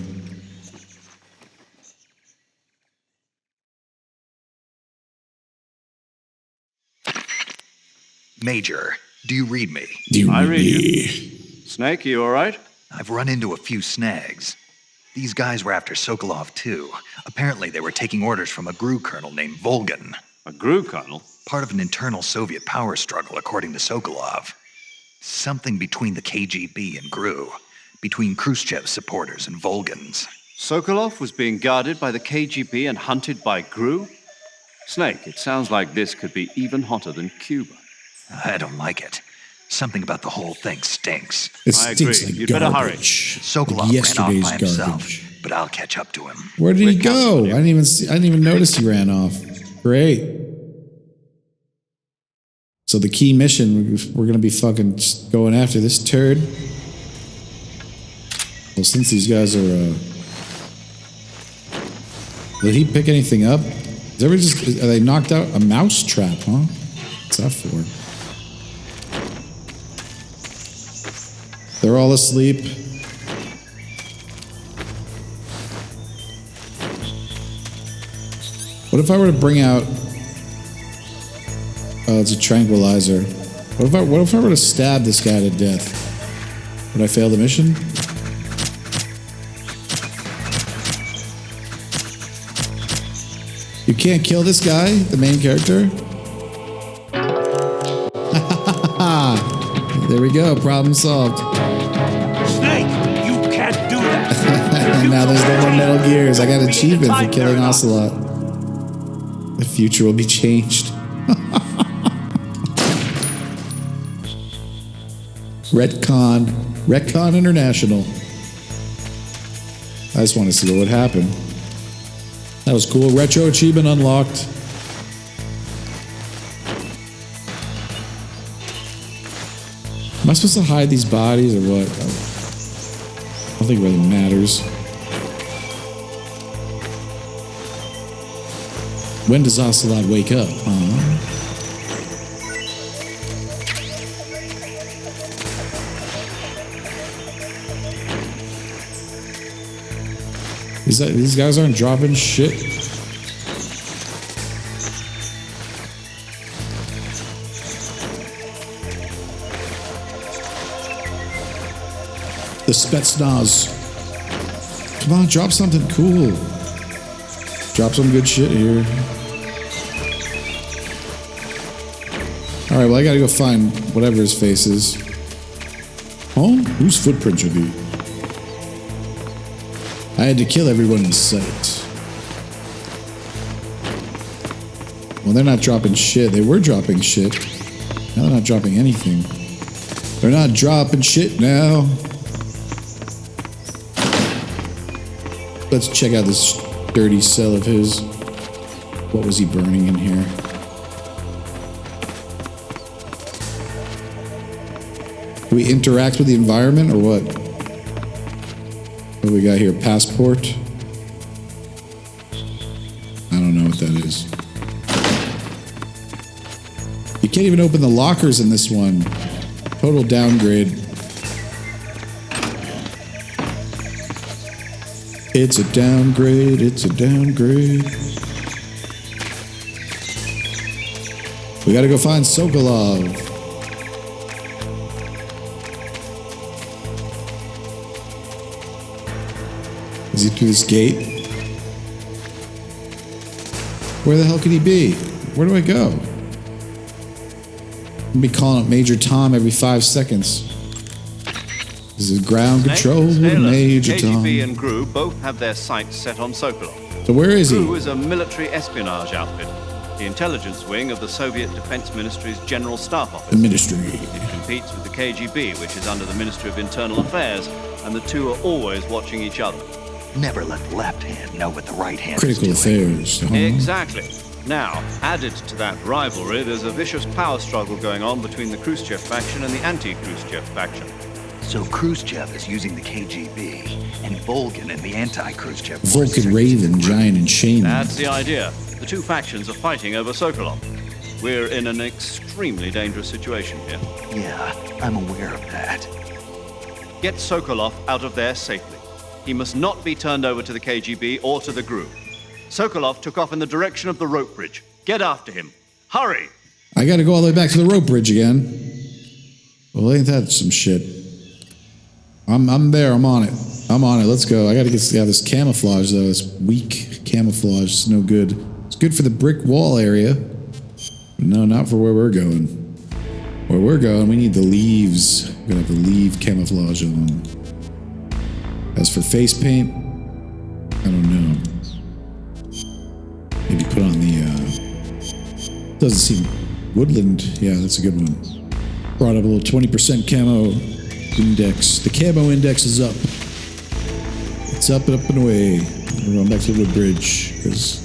Major, do you read me? I read you. Snake, you all right? I've run into a few snags. These guys were after Sokolov, too. Apparently, they were taking orders from a GRU colonel named Volgan. A GRU colonel? Part of an internal Soviet power struggle, according to Sokolov. Something between the KGB and GRU. Between Khrushchev's supporters and Volgan's. Sokolov was being guarded by the KGB and hunted by GRU? Snake, it sounds like this could be even hotter than Cuba. I don't like it. Something about the whole thing stinks. It stinks like You'd garbage. better hurry. Sokolov Like ran yesterday's off by himself, garbage. but I'll catch up to him. Where did he go? I didn't even notice he ran off. Great. So the key mission, we're gonna be fucking just going after this turd. Well, since these guys are, did he pick anything up? Is everybody just, are they knocked out? A mouse trap, huh? What's that for? They're all asleep. What if I were to bring out... Oh, it's a tranquilizer. What if I were to stab this guy to death? Would I fail the mission? You can't kill this guy, the main character? There we go, problem solved. Snake, you can't do that. And now there's no more Metal Gears. I got an achievement for killing Ocelot. The future will be changed. Retcon International. I just want to see what would happen. That was cool. Retro achievement unlocked. Am I supposed to hide these bodies or what? I don't think it really matters. When does Ocelot wake up? Is that these guys aren't dropping shit? The Spetsnaz. Come on, drop something cool. Drop some good shit here. Alright, well I gotta go find whatever his face is. Oh? Whose footprints are these? I had to kill everyone in sight. Well, they're not dropping shit. They were dropping shit. Now they're not dropping anything. They're not dropping shit now. Let's check out this dirty cell of his. What was he burning in here? Do we interact with the environment or what? What do we got here? Passport? I don't know what that is. You can't even open the lockers in this one. Total downgrade. It's a downgrade, it's a downgrade. We gotta go find Sokolov. Is he through this gate? Where the hell could he be? Where do I go? I'm gonna be calling up Major Tom every 5 seconds. This is ground control, Snake, Major KGB Tom. and GRU both have their sights set on Sokolov. So where is he? GRU is a military espionage outfit, the intelligence wing of the Soviet Defense Ministry's General Staff Office. The ministry. It competes with the KGB, which is under the Ministry of Internal Affairs, and the two are always watching each other. Never let the left hand know what the right hand Critical is doing. affairs. Exactly. Now, added to that rivalry, there's a vicious power struggle going on between the Khrushchev faction and the anti-Khrushchev faction. So Khrushchev is using the KGB, and Volgin and the anti-Khrushchev Vulcan Raven, Giant, and Shaman. That's the idea. The two factions are fighting over Sokolov. We're in an extremely dangerous situation here. Yeah, I'm aware of that. Get Sokolov out of there safely. He must not be turned over to the KGB or to the GRU. Sokolov took off in the direction of the rope bridge. Get after him. Hurry! I gotta go all the way back to the rope bridge again. Well, ain't that some shit? I'm there, I'm on it. I'm on it, let's go. I gotta get this camouflage though. It's weak camouflage, it's no good. It's good for the brick wall area. But no, not for where we're going. Where we're going, we need the leaves. We're gonna have the leaf camouflage on. As for face paint, I don't know. Maybe put on the, doesn't seem, woodland, yeah, that's a good one. Brought up a little 20% camo index. The camo index is up. It's up and up and away. We're going back to the wood bridge, because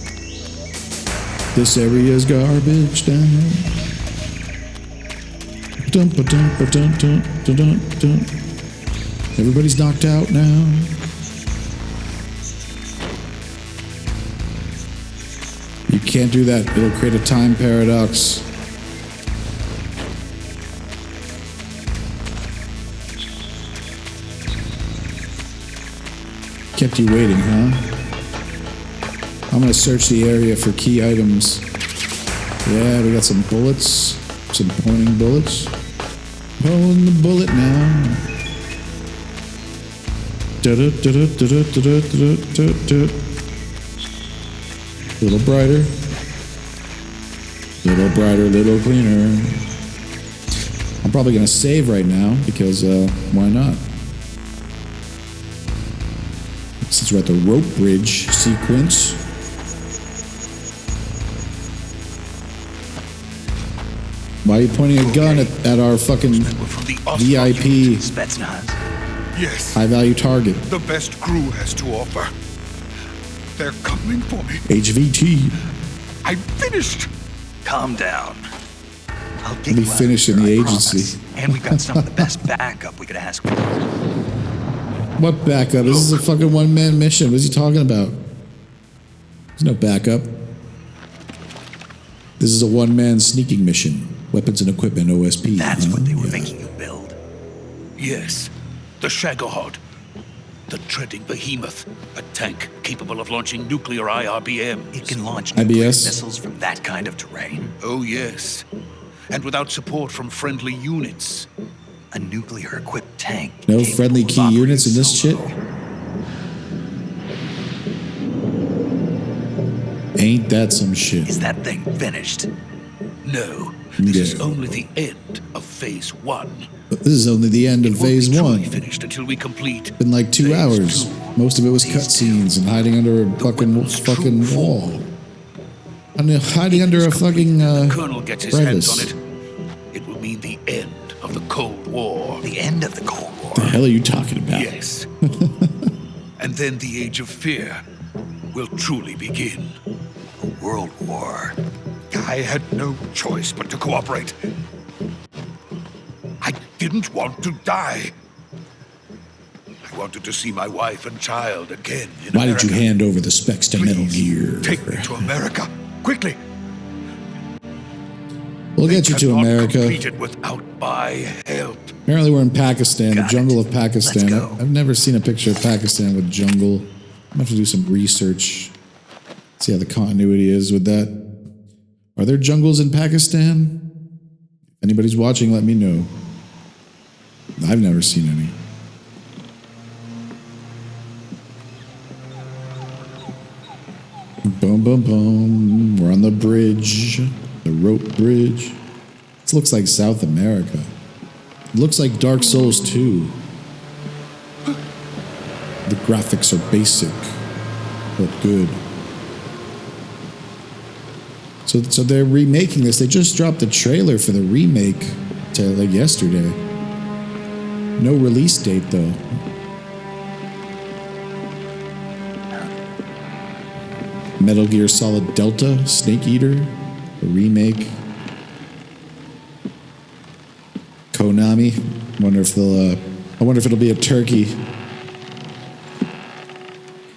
this area is garbage down. Dun-ba-dun-ba-dun-dun-dun-dun-dun. Everybody's knocked out now. You can't do that. It'll create a time paradox. Kept you waiting, huh? I'm gonna search the area for key items. Yeah, we got some bullets. Some pointing bullets. Pulling the bullet now. Little brighter. Little brighter, little cleaner. I'm probably gonna save right now because why not? Since we're at the rope bridge sequence. Why are you pointing a gun at our fucking VIP Spetsnaz. Yes. high-value target? The best GRU has to offer. They're coming for me. HVT. I'm finished. Calm down. I'll get We'll be you out finished of in here, the I agency. promise. And we've got some of the best backup we could ask for. What backup? This is a fucking one-man mission. What is he talking about? There's no backup. This is a one-man sneaking mission. Weapons and equipment, OSP. That's what they were making you build. Yes. The Shagohod. The treading behemoth. A tank capable of launching nuclear IRBM. It can launch nuclear IBS? missiles from that kind of terrain. Oh, yes. And without support from friendly units. A nuclear-equipped tank. No capable friendly of key operating units in this shit? solo. Ain't that some shit? Is that thing finished? No. This is No. only the end of Phase 1. This is only the end of It won't phase be truly 1. finished until we complete. Been like 2 Phase hours. 2. Most of it was Phase cutscenes and hiding under a fucking weapon's true wall. form. And hiding under a fucking The Colonel gets his hands on crevice. it. It will mean the end of the Cold War. The end of the Cold War. What the hell are you talking about? Yes. And then the Age of Fear will truly begin. A world war. I had no choice but to cooperate. I didn't want to die. I wanted to see my wife and child again in Why America. did you hand over the specs to Metal Please, Gear? take me to America, quickly. We'll get you to Cannot America. complete it without my help. Apparently we're in Pakistan, the Got jungle it. of Pakistan. Let's go. I've never seen a picture of Pakistan with jungle. I'm gonna have to do some research. See how the continuity is with that. Are there jungles in Pakistan? If anybody's watching, let me know. I've never seen any. Boom, boom, boom. We're on the bridge, the rope bridge. This looks like South America. It looks like Dark Souls 2. The graphics are basic, but good. So they're remaking this. They just dropped the trailer for the remake to like yesterday. No release date though. Metal Gear Solid Delta, Snake Eater, the remake. Konami. Wonder if they'll. I wonder if it'll be a turkey.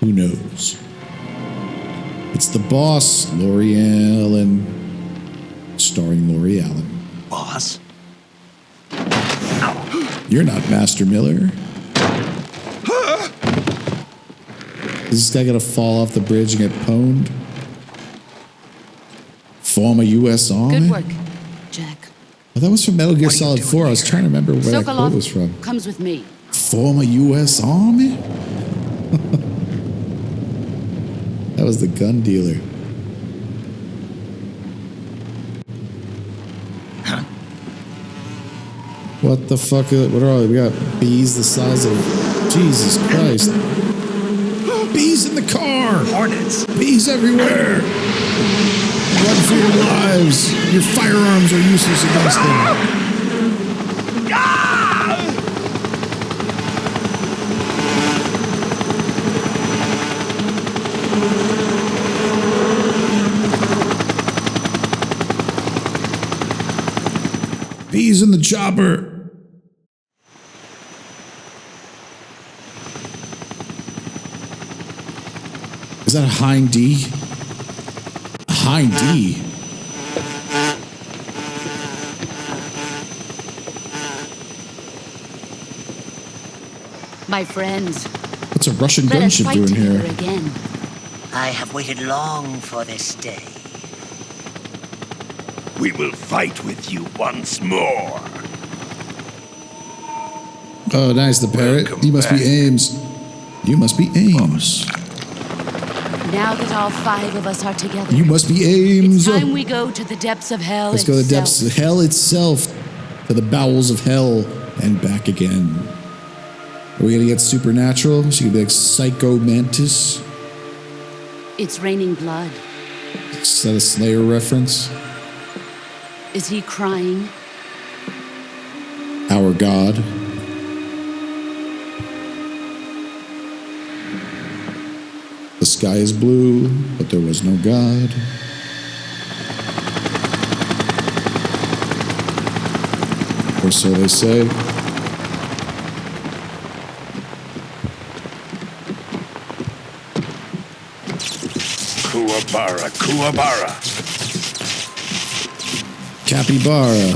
Who knows? It's The Boss, Lori Allen, starring Lori Allen. Boss? You're not Master Miller. Is this guy gonna fall off the bridge and get pwned? Former U.S. Army? Good work, Jack. Oh, that was from Metal Gear Solid 4. I was trying to remember where that quote was from. Comes with me. Former U.S. Army? That was the gun dealer. Huh? What the fuck? What are all we got? Bees the size of... Jesus Christ. Bees in the car! Hornets! Bees everywhere! Run for your lives! Your firearms are useless against them. Bees in the chopper! Is that a Hind D? A Hind D? My friends. What's a Russian Let us gunship fight doing together here? again. I have waited long for this day. We will fight with you once more. Oh, nice, the parrot. Welcome You must back. be Ames. You must be Ames. Now that all 5 of us are together, You must be it's Ames. time we go to the depths of hell. Let's go to the depths of hell itself. To the bowels of hell and back again. Are we gonna get supernatural? She could be like Psycho Mantis. It's raining blood. Is that a Slayer reference? Is he crying? Our God. The sky is blue, but there was no God. Or so they say. Kuwabara, Kuwabara. Capybara.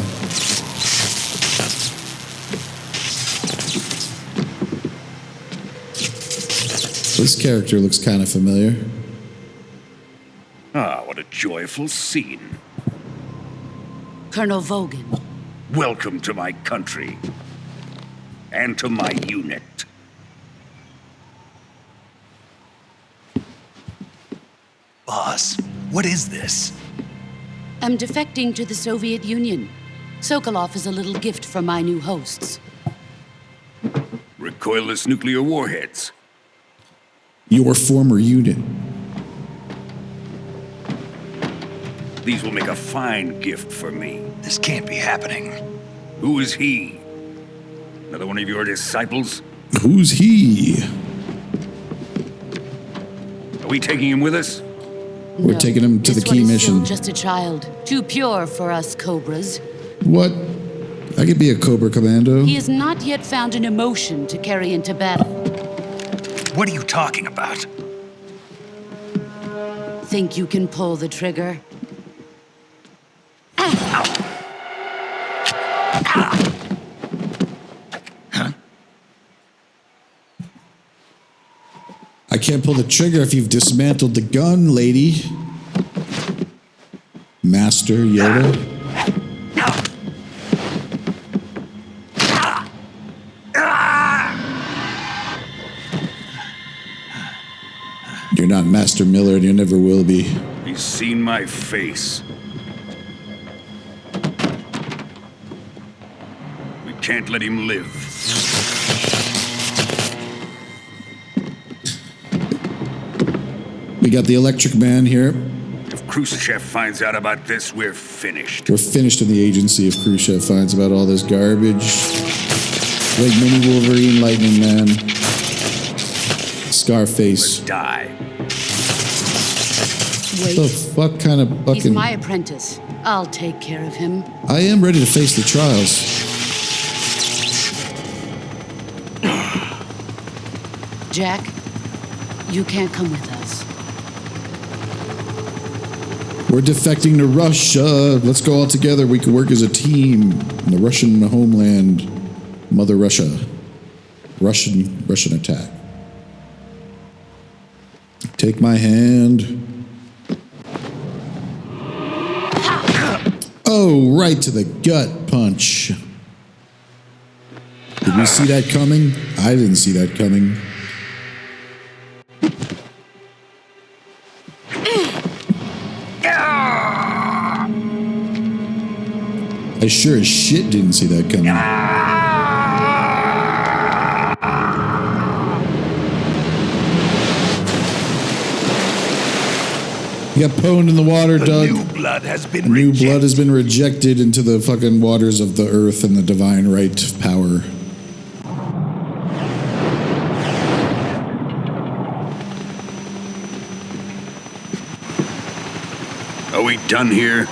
This character looks kind of familiar. Ah, what a joyful scene. Colonel Vogan. Welcome to my country. And to my unit. Boss, what is this? I'm defecting to the Soviet Union. Sokolov is a little gift from my new hosts. Recoilless nuclear warheads. Your former unit. These will make a fine gift for me. This can't be happening. Who is he? Another one of your disciples? Who's he? Are we taking him with us? We're taking him to the key mission. Just a child, too pure for us Cobras. What? I could be a Cobra Commando. He has not yet found an emotion to carry into battle. What are you talking about? Think you can pull the trigger? I can't pull the trigger if you've dismantled the gun, lady. Master Yoda. You're not Master Miller and you never will be. He's seen my face. We can't let him live. We got the electric man here. If Khrushchev finds out about this, we're finished. We're finished in the agency if Khrushchev finds about all this garbage. Like mini Wolverine, Lightning Man, Scarface. Let's die. Wait. The fuck kind of fucking... He's my apprentice. I'll take care of him. I am ready to face the trials. Jack, you can't come with us. We're defecting to Russia. Let's go all together. We can work as a team in the Russian homeland. Mother Russia. Russian attack. Take my hand. Oh, right to the gut punch. Did we see that coming? I didn't see that coming. I sure as shit didn't see that coming. You got pwned in the water, Doug. New blood has been New rejected. blood has been rejected into the fucking waters of the earth and the divine right power. Are we done here?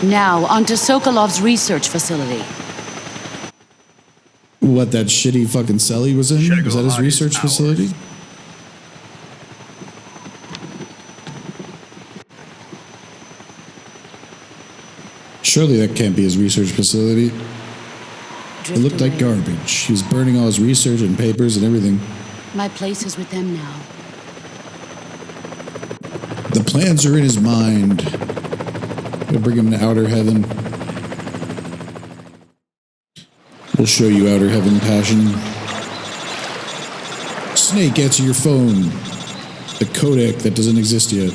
Now, onto Sokolov's research facility. What, that shitty fucking cell he was in? Was that his research facility? Surely that can't be his research facility. It looked like garbage. He was burning all his research and papers and everything. My place is with them now. The plans are in his mind. We'll bring him to outer heaven. We'll show you outer heaven, passion. Snake, answer your phone. The codec that doesn't exist yet.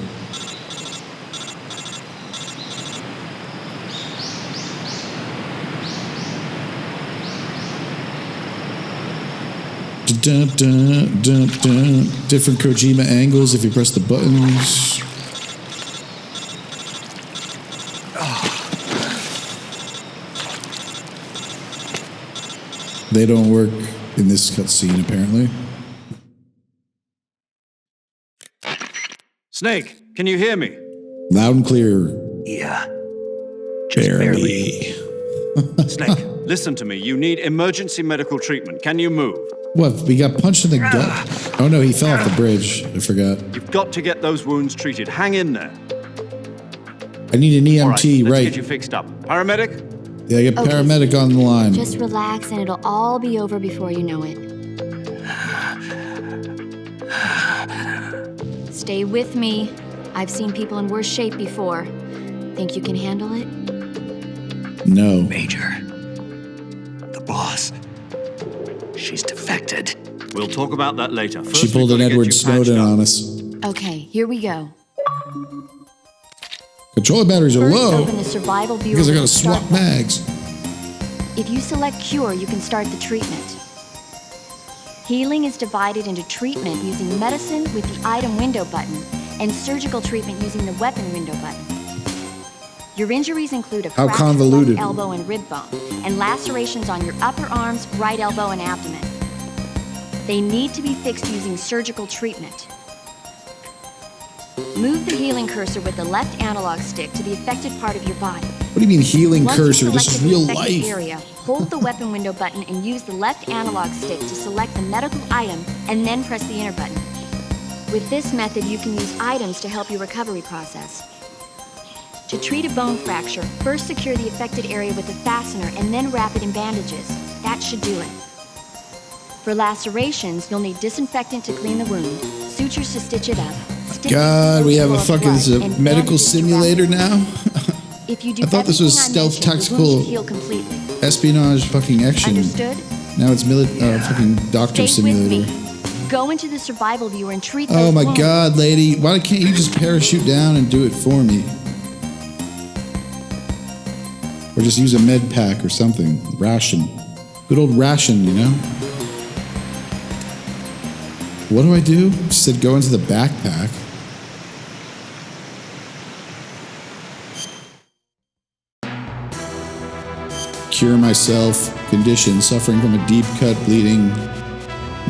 Dun, dun, dun, dun. Different Kojima angles if you press the buttons. They don't work in this cutscene, apparently. Snake, can you hear me? Loud and clear. Yeah. Barely. Snake, listen to me. You need emergency medical treatment. Can you move? What? We got punched in the gut? Oh no, he fell off the bridge. I forgot. You've got to get those wounds treated. Hang in there. I need an EMT, Let's right? get you fixed up. Paramedic? Yeah, get Okay, paramedic on the line. Just relax and it'll all be over before you know it. Stay with me. I've seen people in worse shape before. Think you can handle it? No. Major. The boss. She's defected. We'll talk about that later. First, She pulled we've an got to get Edward you Snowden patched up. on us. Okay, here we go. Controller batteries are First, low open the survival viewer because I with gotta the start swap button. mags. If you select Cure, you can start the treatment. Healing is divided into treatment using medicine with the item window button and surgical treatment using the weapon window button. Your injuries include a How fractured convoluted. left elbow and rib bone, and lacerations on your upper arms, right elbow, and abdomen. They need to be fixed using surgical treatment. Move the healing cursor with the left analog stick to the affected part of your body. What do you mean healing Once you've cursor? This is selected the real affected life. area, hold the weapon window button and use the left analog stick to select the medical item and then press the enter button. With this method, you can use items to help your recovery process. To treat a bone fracture, first secure the affected area with a fastener and then wrap it in bandages. That should do it. For lacerations, you'll need disinfectant to clean the wound, sutures to stitch it up. God, we have a fucking this is a medical simulator now. If you do I thought this was everything I stealth mentioned, the wound tactical should heal completely. espionage fucking action. Understood? Now it's fucking doctor Stay with simulator. me. Go into the survival viewer and treat those Oh my wounds. God, lady! Why can't you just parachute down and do it for me? Or just use a med pack or something. Ration. Good old ration, you know? What do I do? She said go into the backpack. Cure myself. Condition. Suffering from a deep cut, bleeding.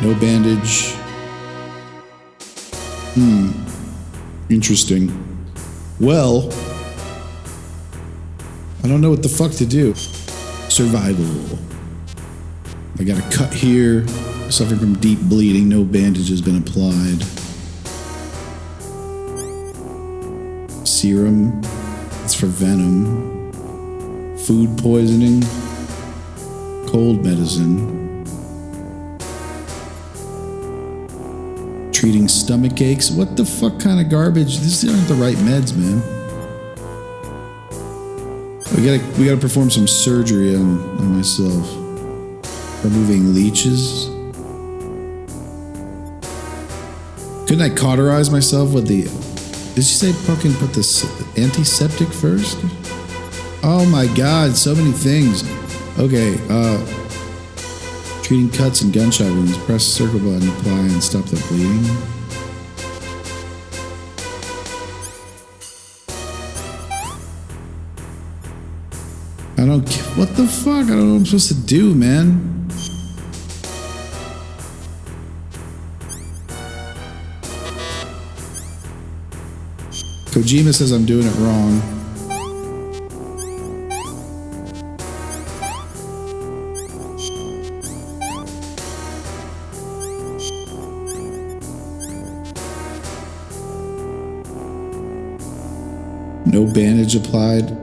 No bandage. Interesting. Well, I don't know what the fuck to do. Survival. I got a cut here. Suffering from deep bleeding. No bandage has been applied. Serum. It's for venom. Food poisoning. Cold medicine. Treating stomach aches. What the fuck kind of garbage? These aren't the right meds, man. We gotta perform some surgery on myself. Removing leeches. Couldn't I cauterize myself with the... Did she say fucking put the antiseptic first? Oh my god, so many things. Okay, treating cuts and gunshot wounds. Press the circle button, apply, and stop the bleeding. What the fuck? I don't know what I'm supposed to do, man. Kojima says I'm doing it wrong. No bandage applied.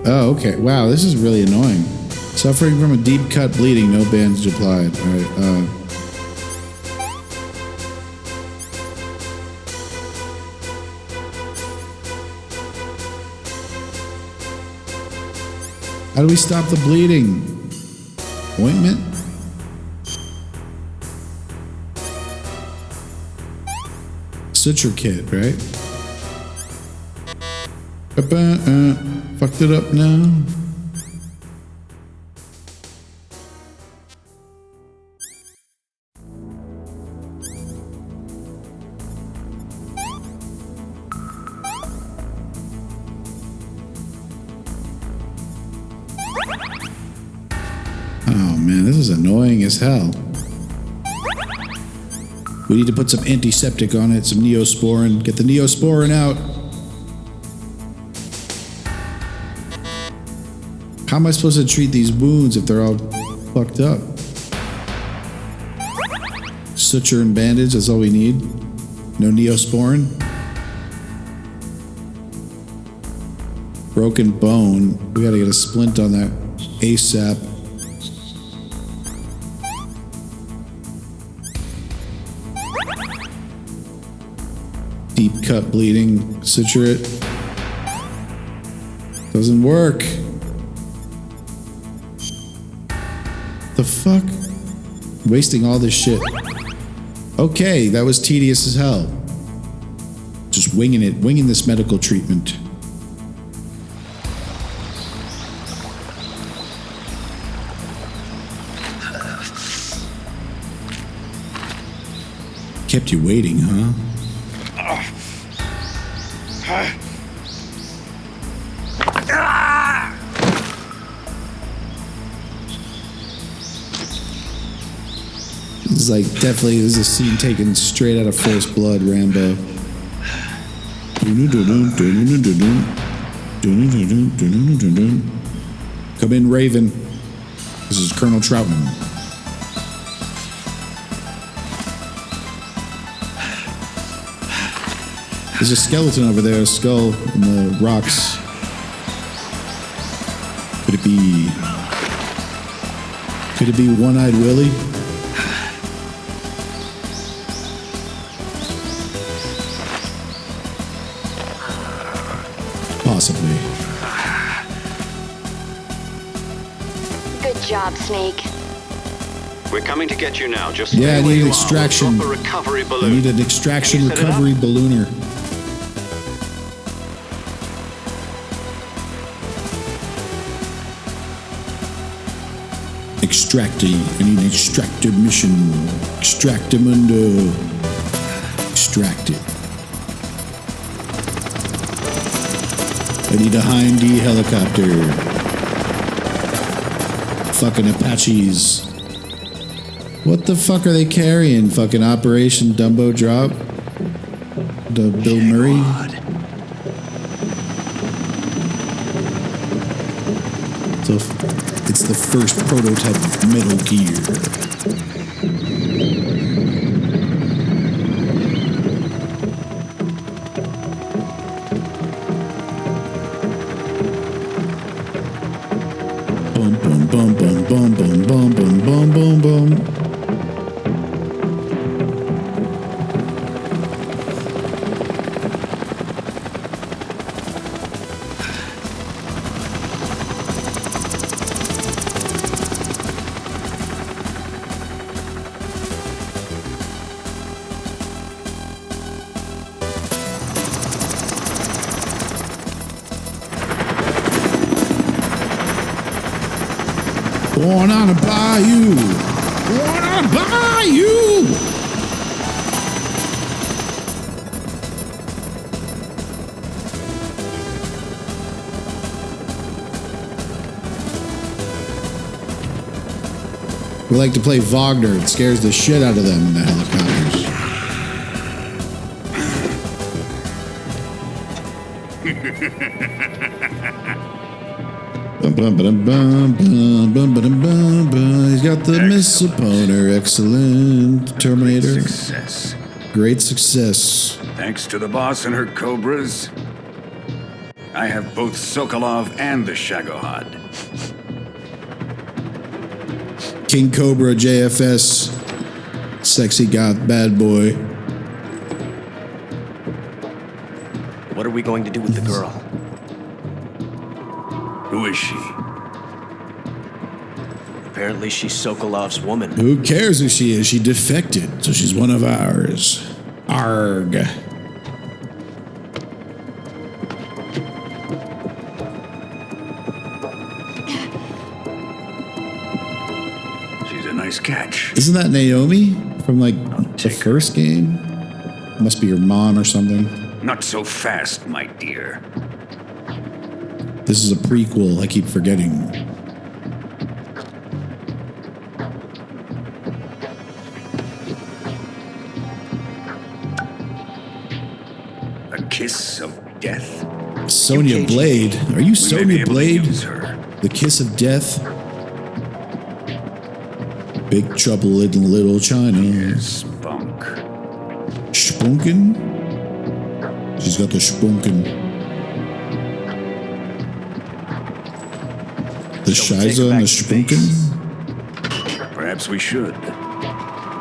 Oh, okay. Wow, this is really annoying. Suffering from a deep cut, bleeding, no bandage applied. All right. How do we stop the bleeding? Ointment? Suture kit, right? Fucked it up now. Oh man, this is annoying as hell. We need to put some antiseptic on it, some Neosporin. Get the Neosporin out. How am I supposed to treat these wounds if they're all fucked up? Suture and bandage, that's all we need. No Neosporin. Broken bone. We gotta get a splint on that ASAP. Deep cut bleeding. Suture it. Doesn't work. The fuck? Wasting all this shit. Okay, that was tedious as hell. Just winging it, winging this medical treatment. Kept you waiting, huh? This is like, definitely, this is a scene taken straight out of First Blood, Rambo. Come in, Raven. This is Colonel Troutman. There's a skeleton over there, a skull in the rocks. Could it be... Could it be One-Eyed Willie? Possibly. Good job, Snake. We're coming to get you now. Just Yeah, I stay where need an you are. extraction. We'll drop a recovery I balloon. need an extraction Can you set it up? recovery ballooner. Extracting. I need an extractor mission. Extractamundo. Extract it. I need a Hind D helicopter. Fucking Apaches. What the fuck are they carrying? Fucking Operation Dumbo Drop? The Bill Murray? So it's the first prototype of Metal Gear. Bum bum bum bum bum bum bum bum bum bum bum. Born on a bayou. Born on a bayou. We like to play Wagner. It scares the shit out of them in the helicopters. He's got the missile poner. Excellent. Terminator. Great success. Great success. Thanks to the boss and her cobras, I have both Sokolov and the Shagohod. King Cobra JFS. Sexy goth bad boy. What are we going to do with the girl? Who is she? Apparently she's Sokolov's woman. Who cares who she is? She defected, so she's one of ours. Arg. She's a nice catch. Isn't that Naomi from like the first game? Must be your mom or something. Not so fast, my dear. This is a prequel, I keep forgetting. A kiss of death. Sonya Blade. Are you Sonya Blade? Her. The kiss of death? Big trouble in Little China. Spunk. Spunkin? She's got the spunkin. The Shiza and the spunkin? Perhaps we should.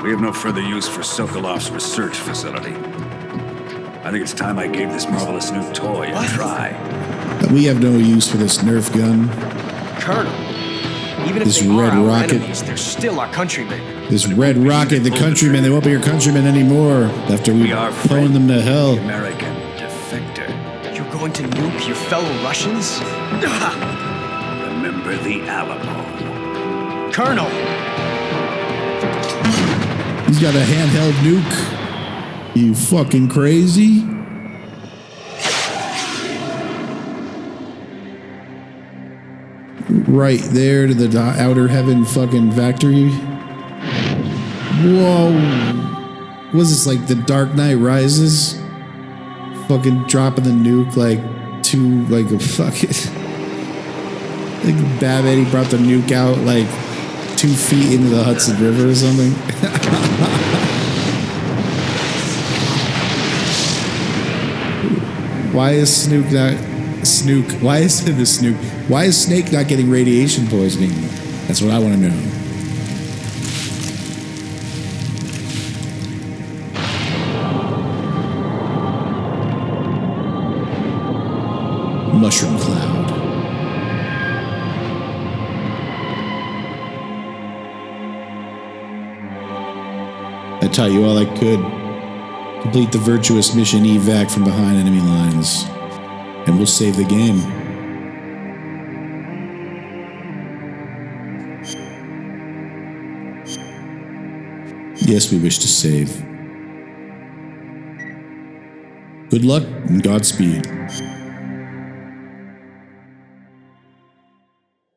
We have no further use for Sokolov's research facility. I think it's time I gave this marvelous new toy a try. We have no use for this Nerf gun. Colonel, even if This they red are our rocket. enemies, they're still our countrymen. This red rocket, the countrymen, they won't be your countrymen anymore after we've thrown them to hell. American defector. You're going to nuke your fellow Russians? Remember the Alamo. Colonel! He's got a handheld nuke. You fucking crazy? Right there to the outer heaven fucking factory. Whoa. Was this like the Dark Knight Rises? Fucking dropping the nuke like a fucking... Like Babette, he brought the nuke out like 2 feet into the Hudson River or something. Why is Snake not getting radiation poisoning? That's what I want to know. Mushroom cloud. taught you all I could. Complete the Virtuous Mission evac from behind enemy lines, and we'll save the game. Yes, we wish to save. Good luck and Godspeed.